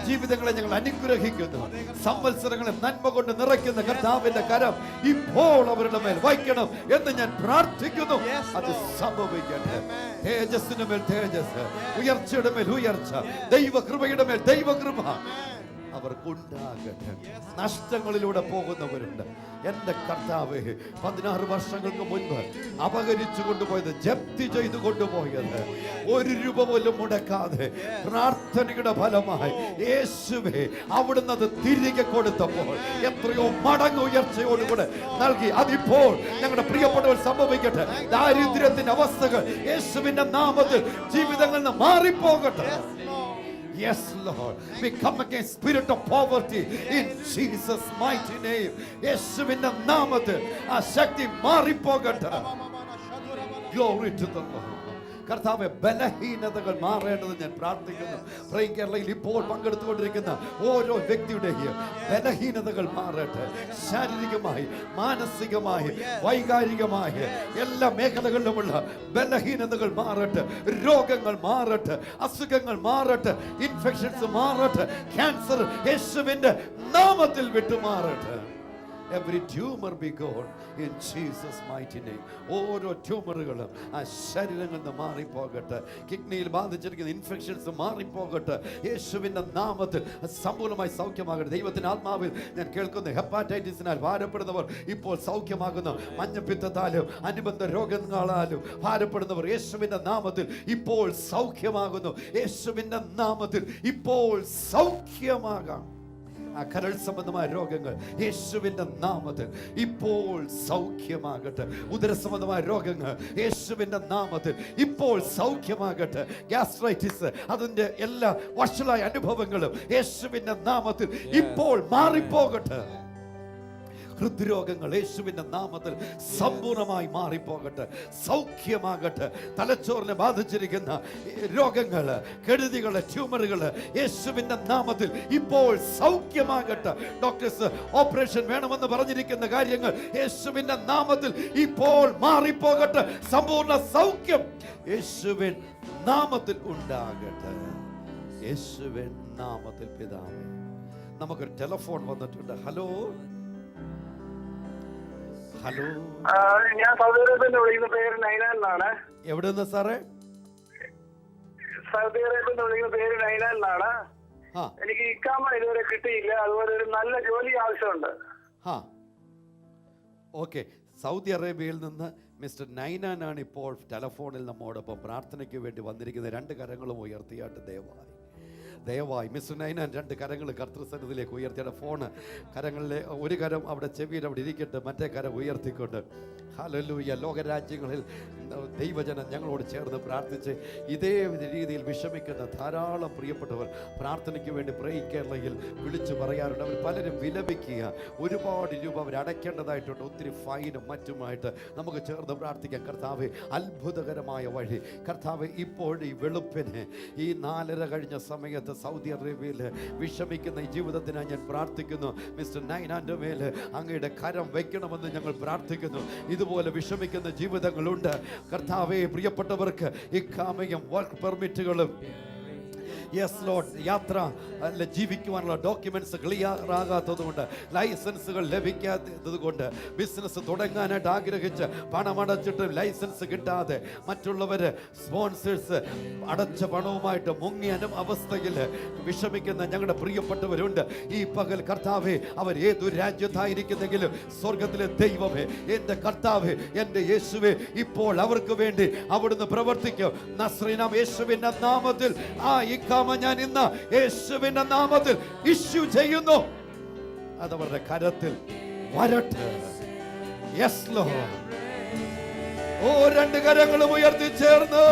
ജീവിതങ്ങളെ ഞങ്ങൾ അനുഗ്രഹിക്കുന്നു. സംവത്സരങ്ങളെ നന്മ കൊണ്ട് നിറയ്ക്കുന്ന കർത്താവിന്റെ കരം ഇപ്പോൾ അവരുടെ മേൽ വയ്ക്കണം എന്ന് ഞാൻ പ്രാർത്ഥിക്കുന്നു. അത് സംഭവിക്കട്ടെ. തേജസ്സിന് മേൽ തേജസ്, ഉയർച്ചയുടെ മേൽ ഉയർച്ച, ദൈവകൃപയുടെ മേൽ ദൈവകൃപ അവർക്കുണ്ടാകട്ടെ. നഷ്ടങ്ങളിലൂടെ പോകുന്നവരുണ്ട്. എൻ്റെ കർത്താവേ, 16 വർഷങ്ങൾക്ക് മുൻപ് അപഹരിച്ചു കൊണ്ടുപോയത്, ജപ്തി ചെയ്തു കൊണ്ടുപോയത്, 1 രൂപ പോലും മുടക്കാതെ പ്രാർത്ഥനയുടെ ഫലമായി യേശുവേ അവിടുന്ന് അത് തിരികെ കൊടുത്തപ്പോൾ എത്രയോ മടങ്ങ് ഉയർച്ചയോടുകൂടെ നൽകി. അതിപ്പോൾ ഞങ്ങളുടെ പ്രിയപ്പെട്ടവർ സംഭവിക്കട്ടെ. ദാരിദ്ര്യത്തിന്റെ അവസ്ഥകൾ യേശുവിന്റെ നാമത്തിൽ ജീവിതങ്ങളിൽ നിന്ന് മാറിപ്പോകട്ടെ. Yes, Lord. We come against spirit of poverty in Jesus' mighty name. യേശുവിന്റെ നാമത്തിൽ ആ ശക്തി മാറിപ്പോകട്ടെ. Glory to the Lord. കർത്താവെ, ബലഹീനതകൾ മാറേണ്ടത് ഞാൻ പ്രാർത്ഥിക്കുന്നു. പ്രൈം കേരളയിൽ ഇപ്പോൾ പങ്കെടുത്തുകൊണ്ടിരിക്കുന്ന ഓരോ വ്യക്തിയുടെയും ബലഹീനതകൾ മാറട്ടെ. ശാരീരികമായി, മാനസികമായി, വൈകാരികമായി എല്ലാ മേഖലകളിലുമുള്ള ബലഹീനതകൾ മാറട്ടെ. രോഗങ്ങൾ മാറട്ടെ, അസുഖങ്ങൾ മാറട്ടെ, ഇൻഫെക്ഷൻസ് മാറട്ടെ, ക്യാൻസർ യേശുവിന്റെ നാമത്തിൽ വിട്ടുമാറട്ടെ. Every tumor be gone in Jesus' mighty name. ഓരോ ട്യൂമറുകളും ആ ശരീരങ്ങളിൽ നിന്ന് മാറിപ്പോകട്ടെ. കിഡ്നിയിൽ ബാധിച്ചിരിക്കുന്ന ഇൻഫെക്ഷൻസ് മാറിപ്പോകട്ടെ. യേശുവിൻ്റെ നാമത്തിൽ സമ്പൂർണ്ണമായി സൗഖ്യമാകട്ടെ. ദൈവത്തിൻ്റെ ആത്മാവിൽ ഞാൻ കേൾക്കുന്നു, ഹെപ്പാറ്റൈറ്റിസിനാൽ ഭാരപ്പെടുന്നവർ ഇപ്പോൾ സൗഖ്യമാകുന്നു. മഞ്ഞപ്പിത്തത്താലും അനുബന്ധ രോഗങ്ങളാലും ഭാരപ്പെടുന്നവർ യേശുവിൻ്റെ നാമത്തിൽ ഇപ്പോൾ സൗഖ്യമാകുന്നു. യേശുവിൻ്റെ നാമത്തിൽ ഇപ്പോൾ സൗഖ്യമാകാം. ആ കരൾ സംബന്ധമായ രോഗങ്ങൾ യേശുവിന്റെ നാമത്തിൽ ഇപ്പോൾ സൗഖ്യമാകട്ടെ. ഉദരസംബന്ധമായ രോഗങ്ങൾ യേശുവിന്റെ നാമത്തിൽ ഇപ്പോൾ സൗഖ്യമാകട്ടെ. ഗ്യാസ്ട്രൈറ്റിസ്, അതിന്റെ എല്ലാ വഷളായ അനുഭവങ്ങളും യേശുവിന്റെ നാമത്തിൽ ഇപ്പോൾ മാറിപ്പോകട്ടെ. ഹൃദ്രോഗങ്ങൾ യേശുവിൻ്റെ നാമത്തിൽ സമ്പൂർണ്ണമായി മാറിപ്പോകട്ടെ, സൗഖ്യമാകട്ടെ. തലച്ചോറിനെ ബാധിച്ചിരിക്കുന്ന രോഗങ്ങൾ, കെടുതികൾ, ട്യൂമറുകൾ യേശുവിൻ്റെ നാമത്തിൽ ഇപ്പോൾ സൗഖ്യമാകട്ടെ. ഡോക്ടേഴ്സ് ഓപ്പറേഷൻ വേണമെന്ന് പറഞ്ഞിരിക്കുന്ന കാര്യങ്ങൾ യേശുവിൻ്റെ നാമത്തിൽ ഇപ്പോൾ മാറിപ്പോകട്ടെ. സമ്പൂർണ്ണ സൗഖ്യം യേശുവിൻ നാമത്തിൽ ഉണ്ടാകട്ടെ. യേശുവിൻ നാമത്തിൽ പിതാവേ. നമുക്കൊരു ടെലിഫോൺ വന്നിട്ടുണ്ട്. ഹലോ ഹലോ, ഞാൻ സൗദി അറേബ്യയിൽ വിളിക്കുന്ന പേര് നൈനാൻ എന്നാണ്. എവിടെ നിന്ന് സാറേ? സൗദി അറേബ്യയിൽ വിളിക്കുന്ന പേര് നൈനാൻ എന്നാണ്. എനിക്ക് ഇക്കാമ ഇതുവരെ കിട്ടിയില്ല, അതുപോലെ ഒരു നല്ല ജോലി ആവശ്യമുണ്ട്. ഓക്കെ, സൗദി അറേബ്യയിൽ നിന്ന് മിസ്റ്റർ നൈനാനാണ് ഇപ്പോൾ ടെലഫോണിൽ നമ്മോടൊപ്പം പ്രാർത്ഥനയ്ക്ക് വേണ്ടി വന്നിരിക്കുന്നത്. 2 കരങ്ങളും ഉയർത്തിയാട്ട് ദയവായി മിസ്റ്റർ നൈനാൻ 2 കരങ്ങൾ കർത്തൃസന്നിധിയിലേക്ക് ഉയർത്തിയുടെ ഫോണ് കരങ്ങളിലെ ഒരു കരം അവിടെ ചെവിയിൽ അവിടെ ഇരിക്കട്ടെ, മറ്റേ കരം ഉയർത്തിക്കൊണ്ട് ഹല്ലേലൂയ. ലോകരാജ്യങ്ങളിൽ ദൈവജനം ഞങ്ങളോട് ചേർന്ന് പ്രാർത്ഥിച്ച് ഇതേ രീതിയിൽ വിഷമിക്കുന്ന ധാരാളം പ്രിയപ്പെട്ടവർ പ്രാർത്ഥനയ്ക്ക് വേണ്ടി പ്രേയ് കേരളയിൽ വിളിച്ചു പറയാറുണ്ട്. അവർ പലരും വിലപിക്കുക, ഒരുപാട് രൂപ അവർ അടയ്ക്കേണ്ടതായിട്ടുണ്ട്, ഒത്തിരി ഫൈനും മറ്റുമായിട്ട്. നമുക്ക് ചേർന്ന് പ്രാർത്ഥിക്കാം. കർത്താവേ, അത്ഭുതകരമായ വഴി കർത്താവേ, ഇപ്പോൾ ഈ വെളുപ്പിന് ഈ 4:30 കഴിഞ്ഞ സമയത്ത് സൗദി അറേബ്യയിൽ വിഷമിക്കുന്ന ഈ ജീവിതത്തിനായി ഞാൻ പ്രാർത്ഥിക്കുന്നു. മിസ്റ്റർ നൈനാൻ്റെ മേൽ അങ്ങയുടെ കരം വയ്ക്കണമെന്ന് ഞങ്ങൾ പ്രാർത്ഥിക്കുന്നു. ഇതുപോലെ വിഷമിക്കുന്ന ജീവിതങ്ങളുണ്ട് കർത്താവേ. പ്രിയപ്പെട്ടവർക്ക് ഇഖാമയും വർക്ക് പെർമിറ്റുകളും യെസ് ലോഡ് യാത്ര ജീവിക്കുവാനുള്ള ഡോക്യുമെന്റ്സ് ക്ലിയർ ആകാത്തതുകൊണ്ട്, ലൈസൻസുകൾ ലഭിക്കാത്തത് കൊണ്ട്, ബിസിനസ് തുടങ്ങാനായിട്ട് ആഗ്രഹിച്ച് പണമടച്ചിട്ട് ലൈസൻസ് കിട്ടാതെ മറ്റുള്ളവർ സ്പോൺസേഴ്സ് അടച്ച പണവുമായിട്ട് മുങ്ങിയ അവസ്ഥയിൽ വിഷമിക്കുന്ന ഞങ്ങളുടെ പ്രിയപ്പെട്ടവരുണ്ട്. ഈ പകൽ കർത്താവേ, അവർ ഏതു രാജ്യത്തായിരിക്കുന്നെങ്കിലും സ്വർഗത്തിലെ ദൈവമേ, എൻ്റെ കർത്താവേ, എൻ്റെ യേശുവേ, ഇപ്പോൾ അവർക്ക് വേണ്ടി അവിടുന്ന് പ്രവർത്തിക്കും. നസ്രീനാം യേശുവിൻ്റെ നാമത്തിൽ ആ ഇഖാമ ഞാൻ ഇന്ന് യേശുവിന്റെ നാമത്തിൽ ഇഷ്യൂ ചെയ്യുന്നു. അതവരുടെ കരത്തിൽ വരട്ടെ. Yes Lord. ഓ, 2 കരങ്ങളും ഉയർത്തി ചേർന്ന്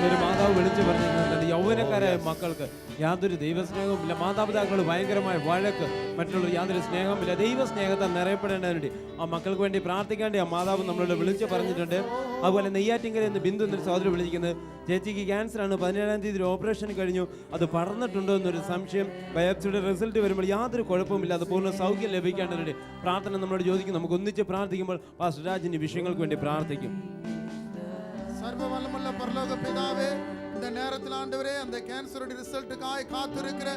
ഒരു മാതാവ് വിളിച്ചു പറഞ്ഞിരുന്നത് യൗവനക്കാരായ മക്കൾക്ക് യാതൊരു ദൈവസ്നേഹവുമില്ല, മാതാപിതാക്കൾ ഭയങ്കരമായ വഴക്ക്, മറ്റുള്ള യാതൊരു സ്നേഹമില്ല. ദൈവസ്നേഹത്താൽ നിറയപ്പെടേണ്ടതിനുവേണ്ടി ആ മക്കൾക്ക് വേണ്ടി പ്രാർത്ഥിക്കേണ്ടി ആ മാതാവ് നമ്മളോട് വിളിച്ച് പറഞ്ഞിട്ടുണ്ട്. അതുപോലെ നെയ്യാറ്റിങ്കര എന്ന് ബിന്ദു എന്നൊരു സഹോദരി വിളിക്കുന്നത്, ചേച്ചിക്ക് ക്യാൻസറാണ്, 17-ാം തീയതി ഓപ്പറേഷൻ കഴിഞ്ഞു, അത് പടർന്നിട്ടുണ്ടോ എന്നൊരു സംശയം, ബയോപ്സിയുടെ റിസൾട്ട് വരുമ്പോൾ യാതൊരു കുഴപ്പമില്ല, അത് പൂർണ്ണ സൗഖ്യം ലഭിക്കേണ്ടതിനുവേണ്ടി പ്രാർത്ഥന നമ്മളോട് ചോദിക്കും. നമുക്ക് ഒന്നിച്ച് പ്രാർത്ഥിക്കുമ്പോൾ പാസ്റ്റർ രാജിന്റെ വിഷയങ്ങൾക്ക് വേണ്ടി പ്രാർത്ഥിക്കും. சர்வவல்லமுள்ள பரலோக பிதாவே, இந்த நேரத்தில் ஆண்டவரே அந்த கேன்சருடைய ரிசல்ட்டுக்காய் காத்திருக்கிற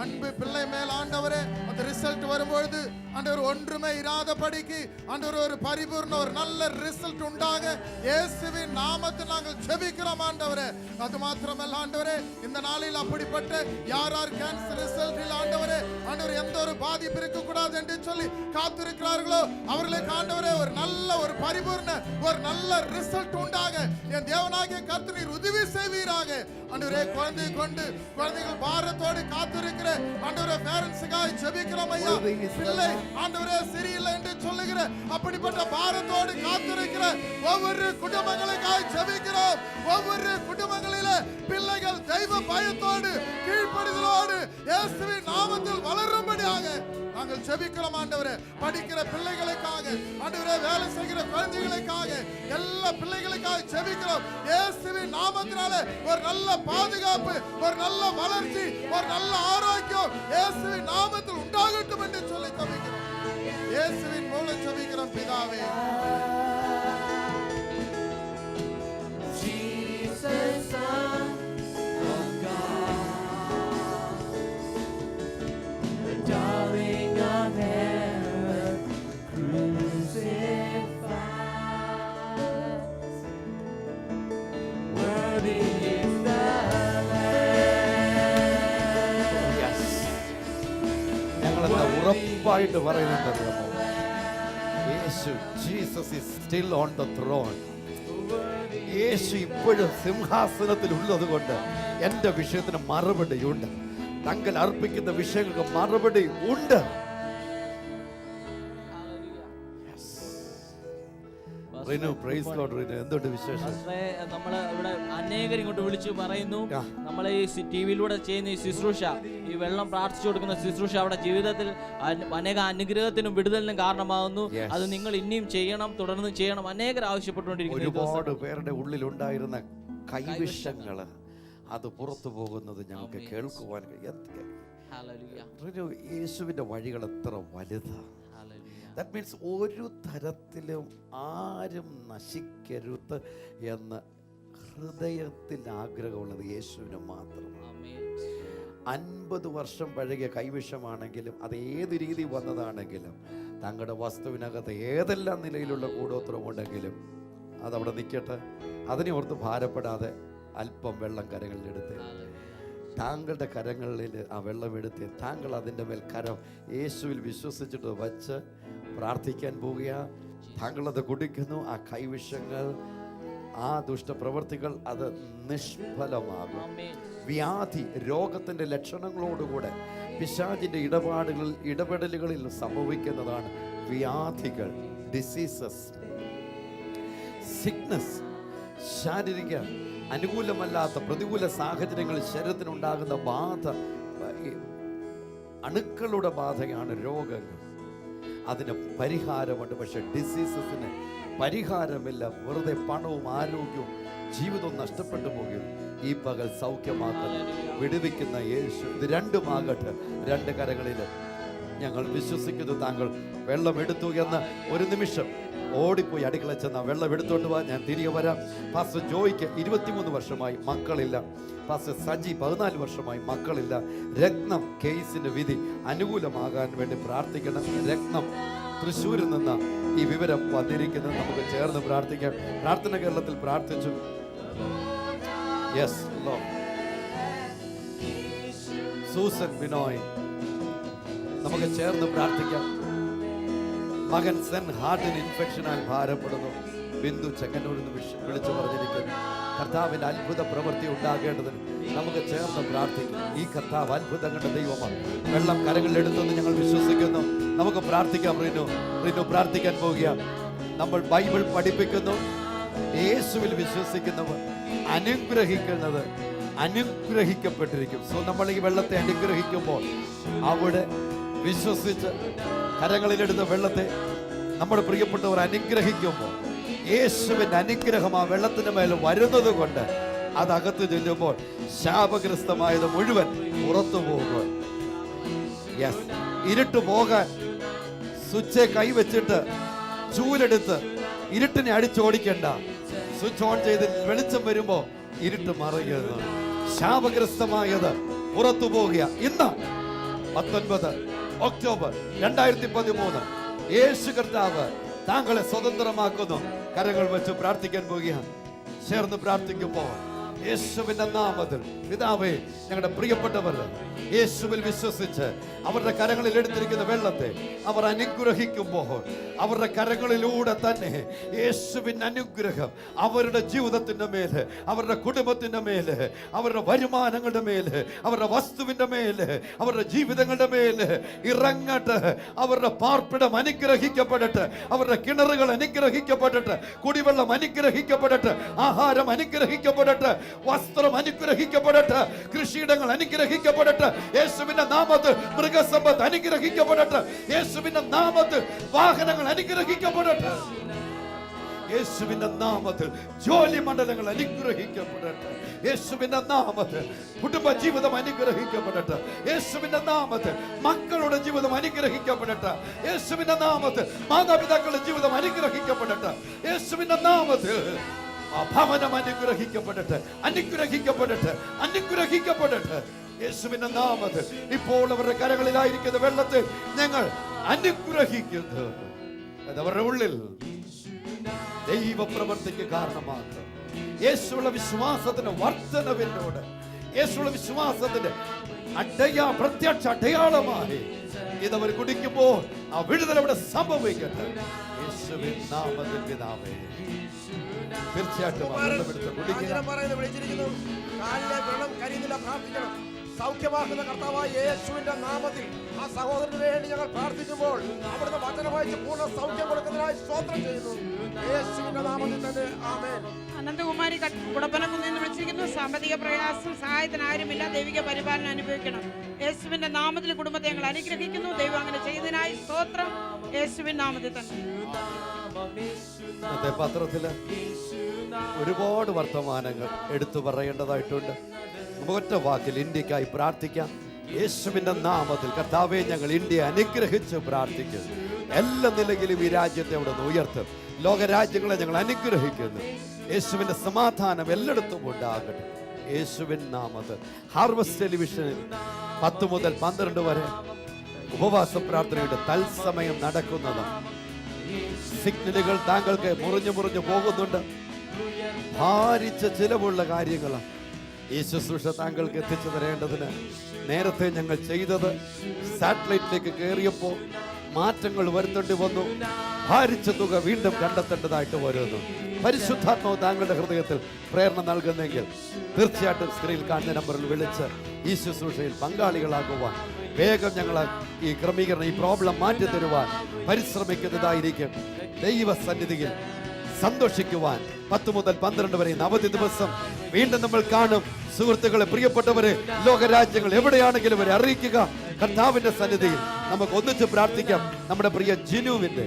அன்பு பிள்ளை மேல் ஆண்டவரே, அந்த ரிசல்ட் வரும்பொழுது ஆண்டவர் ஒன்றுமே இராதபடிக்கு ஆண்டவர் ஒரு பரிபூர்ண ஒரு நல்ல ரிசல்ட் உண்டாக இயேசுவின் நாமத்தில் நாங்கள் ஜெபிக்கிறோம் ஆண்டவரே. அது மாத்திரமல்ல ஆண்டவரே, இந்த நாளில் அப்படிப்பட்ட யார் யார் கேன்சர் ரிசல்ட்டில் ஆண்டவரே ஆண்டவர் எந்த ஒரு பாதிப்பு இருக்கக்கூடாது என்று சொல்லி காத்திருக்கிறார்களோ அவர்களுக்கு ஆண்டவரே ஒரு நல்ல ஒரு பரிபூர்ண ஒரு நல்ல ரிசல்ட் உண்டாக என் தேவனாகிய கர்த்தர் நீர் உதவி செய்வீராக ஆண்டவரே. குழந்தைகள் பாரத்தோடு காத்திருக்கிற ஆண்டவரே பேரண்ட்ஸுக்காய் ஜெபிக்கிறோம் ஐயா. பிள்ளை ஆண்டவரே சரியில்லை என்று சொல்லுகிற அப்படிப்பட்ட பாரத்தோடு காத்திருக்கிற ஒவ்வொரு குடும்பங்களுக்காய் ஜெபிக்கிறோம். ஒவ்வொரு குடும்பங்களிலே பிள்ளைகள் தெய்வ பயத்தோடு கீழ்ப்படிதலோடு இயேசுவின் நாமத்தில் வளரும்படியாக நாங்கள் ஜெபிக்கிறோம் ஆண்டவரே. படிக்கிற பிள்ளைகளுக்காக ஆண்டவரே, வேலை செய்கிற குழந்தைகளுக்காக, எல்லா பிள்ளைகளுக்காக ஜெபிக்கிறோம். இயேசுவின் நாமத்தினாலே ஒரு நல்ல பாதுகாப்பு, ஒரு நல்ல வளர்ச்சி, ஒரு நல்ல ஆரோக்கியம் இயேசுவின் நாமத்தில் உண்டாகட்டும் என்று சொல்லி ஜெபிக்கிறோம். இயேசுவின் மூலம் ஜெபிக்கிறோம் பிதாவே. Jesus Son of God, the darling of heaven, crucified, worthy is the Lamb. Yes. ഞങ്ങളെന്താ ഉറപ്പായിട്ട് പറയുന്നുണ്ട്, Yesu Jesus is still on the throne. യേശു ഇപ്പോഴും സിംഹാസനത്തിൽ ഉള്ളത് കൊണ്ട് എൻ്റെ വിഷയത്തിന് മറുപടിയുണ്ട്. തങ്ങൾ അർപ്പിക്കുന്ന വിഷയങ്ങൾക്ക് മറുപടി ഉണ്ട്. എന്തുണ്ട് വിശേഷം? നമ്മള് ഇവിടെ അനേകർ ഇങ്ങോട്ട് വിളിച്ചു പറയുന്നു, നമ്മളെ ഈ ടിവിയിലൂടെ ചെയ്യുന്ന ഈ ശുശ്രൂഷ, ഈ വെള്ളം പ്രാർത്ഥിച്ചു കൊടുക്കുന്ന ശുശ്രൂഷ അവിടെ ജീവിതത്തിൽ അനേക അനുഗ്രഹത്തിനും വിടുതലിനും കാരണമാകുന്നു. അത് നിങ്ങൾ ഇനിയും ചെയ്യണം, തുടർന്ന് ചെയ്യണം. അനേകർ ആവശ്യപ്പെട്ടുകൊണ്ടിരിക്കുന്നു. ഒരുപാട് പേരുടെ ഉള്ളിലുണ്ടായിരുന്ന കൈവിഷങ്ങള് അത് പുറത്തു പോകുന്നത് ഞങ്ങൾക്ക് കേൾക്കുവാൻ കഴിയും. യേശുവിന്റെ വഴികൾ എത്ര വലുതാണ്. ദാറ്റ് മീൻസ് ഒരു തരത്തിലും ആരും നശിക്കരുത് എന്ന് ഹൃദയത്തിൽ ആഗ്രഹമുള്ളത് യേശുവിന് മാത്രമാണ്. 50 വർഷം പഴകിയ കൈവിഷമാണെങ്കിലും അത് ഏത് രീതി വന്നതാണെങ്കിലും തങ്ങളുടെ വസ്തുവിനകത്ത് ഏതെല്ലാം നിലയിലുള്ള കൂടോത്രമുണ്ടെങ്കിലും അതവിടെ നിൽക്കട്ടെ. അതിനെ ഓർത്ത് ഭാരപ്പെടാതെ അല്പം വെള്ളം കരങ്ങളിലെടുത്ത് താങ്കളുടെ കരങ്ങളിൽ ആ വെള്ളമെടുത്ത് താങ്കൾ അതിൻ്റെ മേൽ കരം യേശുവിൽ വിശ്വസിച്ചിട്ട് വച്ച് പ്രാർത്ഥിക്കാൻ പോവുക. താങ്കളത് കുടിക്കുന്നു. ആ കൈവിഷങ്ങൾ, ആ ദുഷ്ടപ്രവൃത്തികൾ അത് നിഷ്ഫലമാകും. വ്യാധി, രോഗത്തിൻ്റെ ലക്ഷണങ്ങളോടുകൂടെ പിശാചിൻ്റെ ഇടപെടലുകളിൽ സംഭവിക്കുന്നതാണ് വ്യാധികൾ, ഡിസീസസ്, സിക്നസ്, ശാരീരിക അനുകൂലമല്ലാത്ത പ്രതികൂല സാഹചര്യങ്ങളിൽ ശരീരത്തിനുണ്ടാകുന്ന ബാധ, അണുക്കളുടെ ബാധയാണ് രോഗങ്ങൾ. അതിന് പരിഹാരമുണ്ട്. പക്ഷെ ഡിസീസസിന് പരിഹാരമില്ല. വെറുതെ പണവും ആരോഗ്യവും ജീവിതവും നഷ്ടപ്പെട്ടു പോകും. ഈ പകൽ സൗഖ്യമാക്കുന്ന വിടുവിക്കുന്ന യേശു ഇത് രണ്ടുമാകട്ടെ. രണ്ട് കരങ്ങളിൽ ഞങ്ങൾ വിശ്വസിക്കുന്നു. താങ്കൾ വെള്ളം എടുത്തു എന്ന് ഒരു നിമിഷം ഓടിപ്പോയി അടുക്കള ചെന്ന വെള്ളം എടുത്തോണ്ട് പോവാൻ ഞാൻ തിരികെ വരാം. പാസ്റ്റർ ജോയ്ക്ക് 23 വർഷമായി മക്കളില്ല. പാസ്റ്റർ സജി 14 വർഷമായി മക്കളില്ല. രത്നം കേസിന്റെ വിധി അനുകൂലമാകാൻ വേണ്ടി പ്രാർത്ഥിക്കണം. രത്നം തൃശ്ശൂരിൽ നിന്ന് ഈ വിവരം വന്നിരിക്കുന്നത് നമുക്ക് ചേർന്ന് പ്രാർത്ഥിക്കാം. പ്രാർത്ഥന കേരളത്തിൽ പ്രാർത്ഥിച്ചു. Yes Lord. സൂസൻ ബിനോയ്, നമുക്ക് ചേർന്ന് പ്രാർത്ഥിക്കാം. മകൻ സെൻ ഹാർട്ടിന് ഇൻഫെക്ഷനാൽ ഭാരപ്പെടുന്നു. ബിന്ദു ചെങ്ങന്നൂരിൽ നിന്ന് വിളിച്ചു പറഞ്ഞിരിക്കുന്നു. കർത്താവിൻ്റെ അത്ഭുത പ്രവൃത്തി ഉണ്ടാകേണ്ടതിന് നമുക്ക് ചേർന്ന് പ്രാർത്ഥിക്കും. ഈ കർത്താവ് അത്ഭുതങ്ങളുടെ ദൈവമാണ്. വെള്ളം കരങ്ങളിലെടുത്തെന്ന് ഞങ്ങൾ വിശ്വസിക്കുന്നു. നമുക്ക് പ്രാർത്ഥിക്കാം. റിനു പ്രാർത്ഥിക്കാൻ പോവുക. നമ്മൾ ബൈബിൾ പഠിപ്പിക്കുന്നു. യേശുവിൽ വിശ്വസിക്കുന്നവർ അനുഗ്രഹിക്കുന്നത് അനുഗ്രഹിക്കപ്പെട്ടിരിക്കും. സോ നമ്മൾ ഈ വെള്ളത്തെ അനുഗ്രഹിക്കുമ്പോൾ അവിടെ വിശ്വസിച്ച് കരങ്ങളിലെടുത്ത വെള്ളത്തെ നമ്മുടെ പ്രിയപ്പെട്ടവർ അനുഗ്രഹിക്കുമ്പോൾ യേശുവിൻ്റെ അനുഗ്രഹം ആ വെള്ളത്തിന് മേൽ വരുന്നത് കൊണ്ട് അതകത്ത് ചെല്ലുമ്പോൾ ശാപഗ്രസ്തമായത് മുഴുവൻ പുറത്തു പോകുമ്പോൾ യെസ് ഇരുട്ട് പോകാൻ സ്വിച്ച് കൈവച്ചിട്ട് ചൂലെടുത്ത് ഇരുട്ടിനെ അടിച്ചോടിക്കണ്ട. സ്വിച്ച് ഓൺ ചെയ്ത് വെളിച്ചം വരുമ്പോൾ ഇരുട്ട് മറയുന്നത്, ശാപഗ്രസ്തമായത് പുറത്തു പോകുക. ഇന്ന് 19 ഒക്ടോബർ 2013 യേശു കർത്താവ് താങ്കളെ സ്വതന്ത്രമാക്കുന്നു. കരങ്ങൾ വെച്ച് പ്രാർത്ഥിക്കാൻ പോവുകയാണ്. ചേർന്ന് പ്രാർത്ഥിക്കുമ്പോൾ യേശുവിന്റെ നാമത്തിൽ പിതാവേ, ഞങ്ങളുടെ പ്രിയപ്പെട്ടവർ യേശുവിൽ വിശ്വസിച്ച് അവരുടെ കരങ്ങളിൽ എടുത്തിരിക്കുന്ന വെള്ളത്തെ അവർ അനുഗ്രഹിക്കുമ്പോൾ അവരുടെ കരങ്ങളിലൂടെ തന്നെ യേശുവിൻ്റെ അനുഗ്രഹം അവരുടെ ജീവിതത്തിൻ്റെ മേല്, അവരുടെ കുടുംബത്തിൻ്റെ മേല്, അവരുടെ വരുമാനങ്ങളുടെ മേല്, അവരുടെ വസ്തുവിൻ്റെ മേല്, അവരുടെ ജീവിതങ്ങളുടെ മേല് ഇറങ്ങട്ടെ. അവരുടെ പാർപ്പിടം അനുഗ്രഹിക്കപ്പെടട്ടെ. അവരുടെ കിണറുകൾ അനുഗ്രഹിക്കപ്പെടട്ടെ. കുടിവെള്ളം അനുഗ്രഹിക്കപ്പെടട്ടെ. ആഹാരം അനുഗ്രഹിക്കപ്പെടട്ടെ. വസ്ത്രം അനുഗ്രഹിക്കപ്പെടട്ടെ. കൃഷിയിടങ്ങൾ അനുഗ്രഹിക്കപ്പെടട്ടെ. യേശുവിന്റെ നാമത്തിൽ മൃഗസമ്പത്ത് അനുഗ്രഹിക്കപ്പെടട്ടെ. യേശുവിന്റെ നാമത്തിൽ വാഹനങ്ങൾ അനുഗ്രഹിക്കപ്പെടട്ടെ. യേശുവിന്റെ നാമത്തിൽ ജോലി മണ്ഡലങ്ങൾ അനുഗ്രഹിക്കപ്പെടട്ടെ. യേശുവിന്റെ നാമത്തിൽ കുടുംബ ജീവിതം അനുഗ്രഹിക്കപ്പെടട്ടെ. യേശുവിന്റെ നാമത്തിൽ മക്കളുടെ ജീവിതം അനുഗ്രഹിക്കപ്പെടട്ടെ. യേശുവിന്റെ നാമത്തിൽ മാതാപിതാക്കളുടെ ജീവിതം അനുഗ്രഹിക്കപ്പെടട്ടെ. യേശുവിന്റെ നാമത്തിൽ ഭവനം അനുഗ്രഹിക്കപ്പെടട്ടെ. അനുഗ്രഹിക്കപ്പെടട്ടെ. അനുഗ്രഹിക്കപ്പെടട്ടെ. യേശുവിന്റെ നാമത്തിൽ ഇപ്പോൾ അവരുടെ കരങ്ങളിലായിരിക്കുന്ന വെള്ളത്തെ ഞങ്ങൾ അനുഗ്രഹിക്കുന്നു. അവരുടെ ഉള്ളിൽ ദൈവപ്രവർത്തിക്ക് കാരണമാക്കും. യേശുള്ള വിശ്വാസത്തിന് വർധനവിനോട്, യേശുള്ള വിശ്വാസത്തിന്റെ പ്രത്യക്ഷ അടയാളമായി ഇതവർ കുടിക്കുമ്പോൾ ആ വിടുതൽ അവിടെ സംഭവിക്കട്ടെ. യേശുവിൻ നാമത്തിൽ പിതാവേ. തീർച്ചയായിട്ടും വിളിച്ചിരിക്കുന്നു. കാലിലെ വ്രണം കരിയുന്നില്ല, പ്രാർത്ഥിക്കണം. സൗഖ്യമാക്കുന്ന കർത്താവായ യേശുവിന്റെ നാമത്തിൽ ആ സഹോദരന് വേണ്ടി ഞങ്ങൾ പ്രാർത്ഥിക്കുമ്പോൾ അവിടുന്ന് വചനം വായിച്ച് പൂർണ്ണ സൗഖ്യം കൊടുക്കുന്നതിനായി സ്തോത്രം ചെയ്യുന്നു. യേശുവിന്റെ നാമത്തിൽ തന്നെ ആമേൻ. അനന്തകുമാരി കുടപ്പനക്കുന്നിൽ നിന്ന് വിളിച്ചിരിക്കുന്നു. സാമ്പത്തിക പ്രയാസം, സഹായത്തിന് ആരുമില്ല, ദൈവിക പരിപാലനം അനുഭവിക്കണം. യേശുവിന്റെ നാമത്തിൽ കുടുംബത്തെ ഞങ്ങൾ അനുഗ്രഹിക്കുന്നു. ദൈവം അങ്ങനെ ചെയ്യുന്നതിനായി സ്തോത്രം. യേശുവിൻ നാമത്തിൽ തന്നെ. ഇന്നത്തെ പത്രത്തില് ഒരുപാട് വർത്തമാനങ്ങൾ എടുത്തു പറയേണ്ടതായിട്ടുണ്ട്. ഒറ്റ വാക്കിൽ ഇന്ത്യക്കായി പ്രാർത്ഥിക്കാം. യേശുവിന്റെ നാമത്തിൽ കർത്താവേ, ഞങ്ങൾ ഇന്ത്യ അനുഗ്രഹിച്ച് പ്രാർത്ഥിക്കുന്നു. എല്ലാ നിലയിലും ഈ രാജ്യത്തെ അവിടെ നിന്ന് ഉയർത്തും. ലോകരാജ്യങ്ങളെ ഞങ്ങൾ അനുഗ്രഹിക്കുന്നു. യേശുവിന്റെ സമാധാനം എല്ലായിടത്തും ഉണ്ടാകട്ടെ. യേശുവിൻ നാമത്തിൽ ഹാർവസ്റ്റ് ടെലിവിഷനിൽ 10 മുതൽ 12 വരെ ഉപവാസ പ്രാർത്ഥനയുടെ തത്സമയം നടക്കുന്നത്. സിഗ്നലുകൾ താങ്കൾക്ക് മുറിഞ്ഞു പോകുന്നുണ്ട്. ഭാരിച്ച ചിലവുള്ള കാര്യങ്ങളാണ് ഈ ശുശ്രൂഷ താങ്കൾക്ക് എത്തിച്ചു തരേണ്ടതിന് നേരത്തെ ഞങ്ങൾ ചെയ്തത് സാറ്റലൈറ്റിലേക്ക് കയറിയപ്പോൾ മാറ്റങ്ങൾ വരുത്തേണ്ടി വന്നു. ഭാരിച്ച തുക വീണ്ടും കണ്ടെത്തേണ്ടതായിട്ട് വരുന്നു. പരിശുദ്ധാത്മാവ് താങ്കളുടെ ഹൃദയത്തിൽ പ്രേരണ നൽകുന്നെങ്കിൽ തീർച്ചയായിട്ടും സ്ക്രീനിൽ കാണുന്ന നമ്പറിൽ വിളിച്ച് ഈ ശുശ്രൂഷയിൽ പങ്കാളികളാകുവാൻ വേഗം ഞങ്ങൾ ഈ ക്രമീകരണം, ഈ പ്രോബ്ലം മാറ്റി തരുവാൻ പരിശ്രമിക്കുന്നതായിരിക്കും. ദൈവസന്നിധിയിൽ സന്തോഷിക്കുവാൻ 10 മുതൽ 12 വരെ അവധി ദിവസം വീണ്ടും നമ്മൾ കാണും. സുഹൃത്തുക്കളെ, പ്രിയപ്പെട്ടവരെ, ലോകരാജ്യങ്ങൾ എവിടെയാണെങ്കിലും അവരെ അറിയിക്കുക. കർത്താവിന്റെ സന്നിധിയിൽ നമുക്ക് ഒന്നിച്ച് പ്രാർത്ഥിക്കാം. നമ്മുടെ പ്രിയ ജിനുവിന്റെ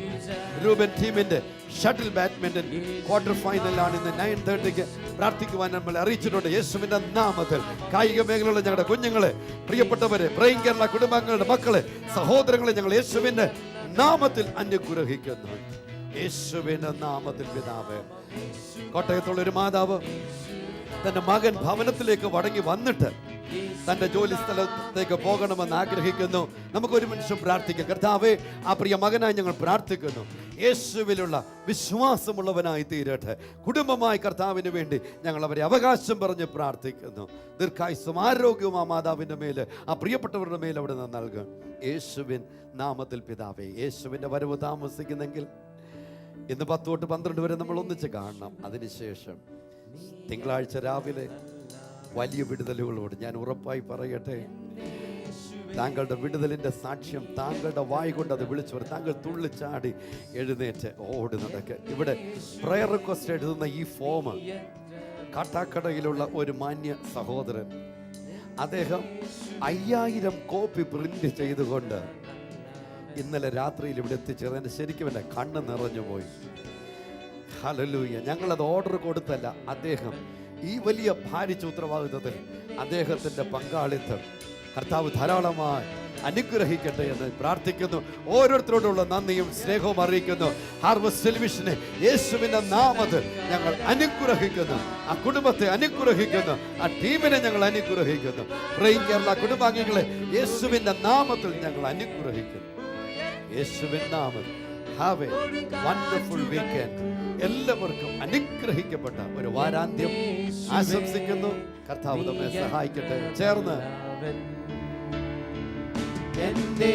രൂപൻ ടീമിന്റെ ഷട്ടിൽ ബാഡ്മിന്റൺ ക്വാർട്ടർ ഫൈനലാണ് ഇന്ന് 9:30 പ്രാർത്ഥിക്കുവാൻ നമ്മൾ അറിയിച്ചിട്ടുണ്ട്. യേശുവിന്റെ നാമത്തിൽ കായിക മേഖലയിലുള്ള ഞങ്ങളുടെ കുഞ്ഞുങ്ങളെ, പ്രിയപ്പെട്ടവരെ, ബ്രെയിൻ കേരള കുടുംബാംഗങ്ങളുടെ മക്കളെ, സഹോദരങ്ങളെ ഞങ്ങൾ യേശുവിന്റെ നാമത്തിൽ അനുഗ്രഹിക്കുന്നു. യേശുവിന്റെ നാമത്തിൽ പിതാവേ. കോട്ടയത്തുള്ള ഒരു മാതാവ് തന്റെ മകൻ ഭവനത്തിലേക്ക് മടങ്ങി വന്നിട്ട് തന്റെ ജോലി സ്ഥലത്തേക്ക് പോകണമെന്ന് ആഗ്രഹിക്കുന്നു. നമുക്കൊരു മനുഷ്യൻ പ്രാർത്ഥിക്കാം. കർത്താവേ, ആ പ്രിയ മകനായി ഞങ്ങൾ പ്രാർത്ഥിക്കുന്നു. യേശുവിലുള്ള വിശ്വാസമുള്ളവനായി തീരട്ടെ. കുടുംബമായി കർത്താവിന് വേണ്ടി ഞങ്ങൾ അവരെ അവകാശം പറഞ്ഞ് പ്രാർത്ഥിക്കുന്നു. ദീർഘായുസ്സും ആരോഗ്യവും ആ മാതാവിൻ്റെ മേൽ, ആ പ്രിയപ്പെട്ടവരുടെ മേൽ അവിടെ നിന്ന് നൽകും. യേശുവിൻ നാമത്തിൽ പിതാവേ. യേശുവിൻ്റെ വരവ് താമസിക്കുന്നെങ്കിൽ ഇന്ന് 10 തൊട്ട് 12 വരെ നമ്മൾ ഒന്നിച്ച് കാണണം. അതിനുശേഷം തിങ്കളാഴ്ച രാവിലെ വലിയ വിടുതലുകളോട് ഞാൻ ഉറപ്പായി പറയട്ടെ, താങ്കളുടെ വിടുതലിൻ്റെ സാക്ഷ്യം താങ്കളുടെ വായ കൊണ്ട് അത് വിളിച്ചു വരും. താങ്കൾ തുള്ളിച്ചാടി എഴുന്നേറ്റ് ഓടി നടക്കുക. ഇവിടെ പ്രയർ റിക്വസ്റ്റ് എഴുതുന്ന ഈ ഫോം കാട്ടാക്കടയിലുള്ള ഒരു മാന്യ സഹോദരൻ, അദ്ദേഹം 5000 കോപ്പി പ്രിന്റ് ചെയ്തുകൊണ്ട് ഇന്നലെ രാത്രിയിൽ ഇവിടെ എത്തിച്ചേർന്ന് ശരിക്കും എൻ്റെ കണ്ണ് നിറഞ്ഞു പോയി. ഹല്ലേലൂയ. ഞങ്ങളത് ഓർഡർ കൊടുത്തല്ല, അദ്ദേഹം ഈ വലിയ ഭാരിച്ച ഉത്തരവാദിത്വത്തിൽ അദ്ദേഹത്തിൻ്റെ പങ്കാളിത്തം കർത്താവ് ധാരാളമായി അനുഗ്രഹിക്കട്ടെ എന്ന് പ്രാർത്ഥിക്കുന്നു. ഓരോരുത്തരോടുള്ള നന്ദിയും സ്നേഹവും അറിയിക്കുന്നു. ഹാർവസ്റ്റ് ടെലിവിഷനെ യേശുവിൻ്റെ നാമത്തിൽ ഞങ്ങൾ അനുഗ്രഹിക്കുന്നു. ആ കുടുംബത്തെ അനുഗ്രഹിക്കുന്നു. ആ ടീമിനെ ഞങ്ങൾ അനുഗ്രഹിക്കുന്നു. ബ്രെയിൻ കേരള കുടുംബാംഗങ്ങളെ യേശുവിൻ്റെ നാമത്തിൽ ഞങ്ങൾ അനുഗ്രഹിക്കുന്നു. യേശുവിൻ നാമത്തിൽ ഹാവ് എ വണ്ടർഫുൾ വീക്കെൻഡ്. എല്ലാവർക്കും അനുഗ്രഹിക്കപ്പെട്ട ഒരു വാരാന്ത്യം ആശംസിക്കുന്നു. കർത്താവ് നമ്മെ സഹായിക്കട്ടെ. ചേർന്ന് എന്നെ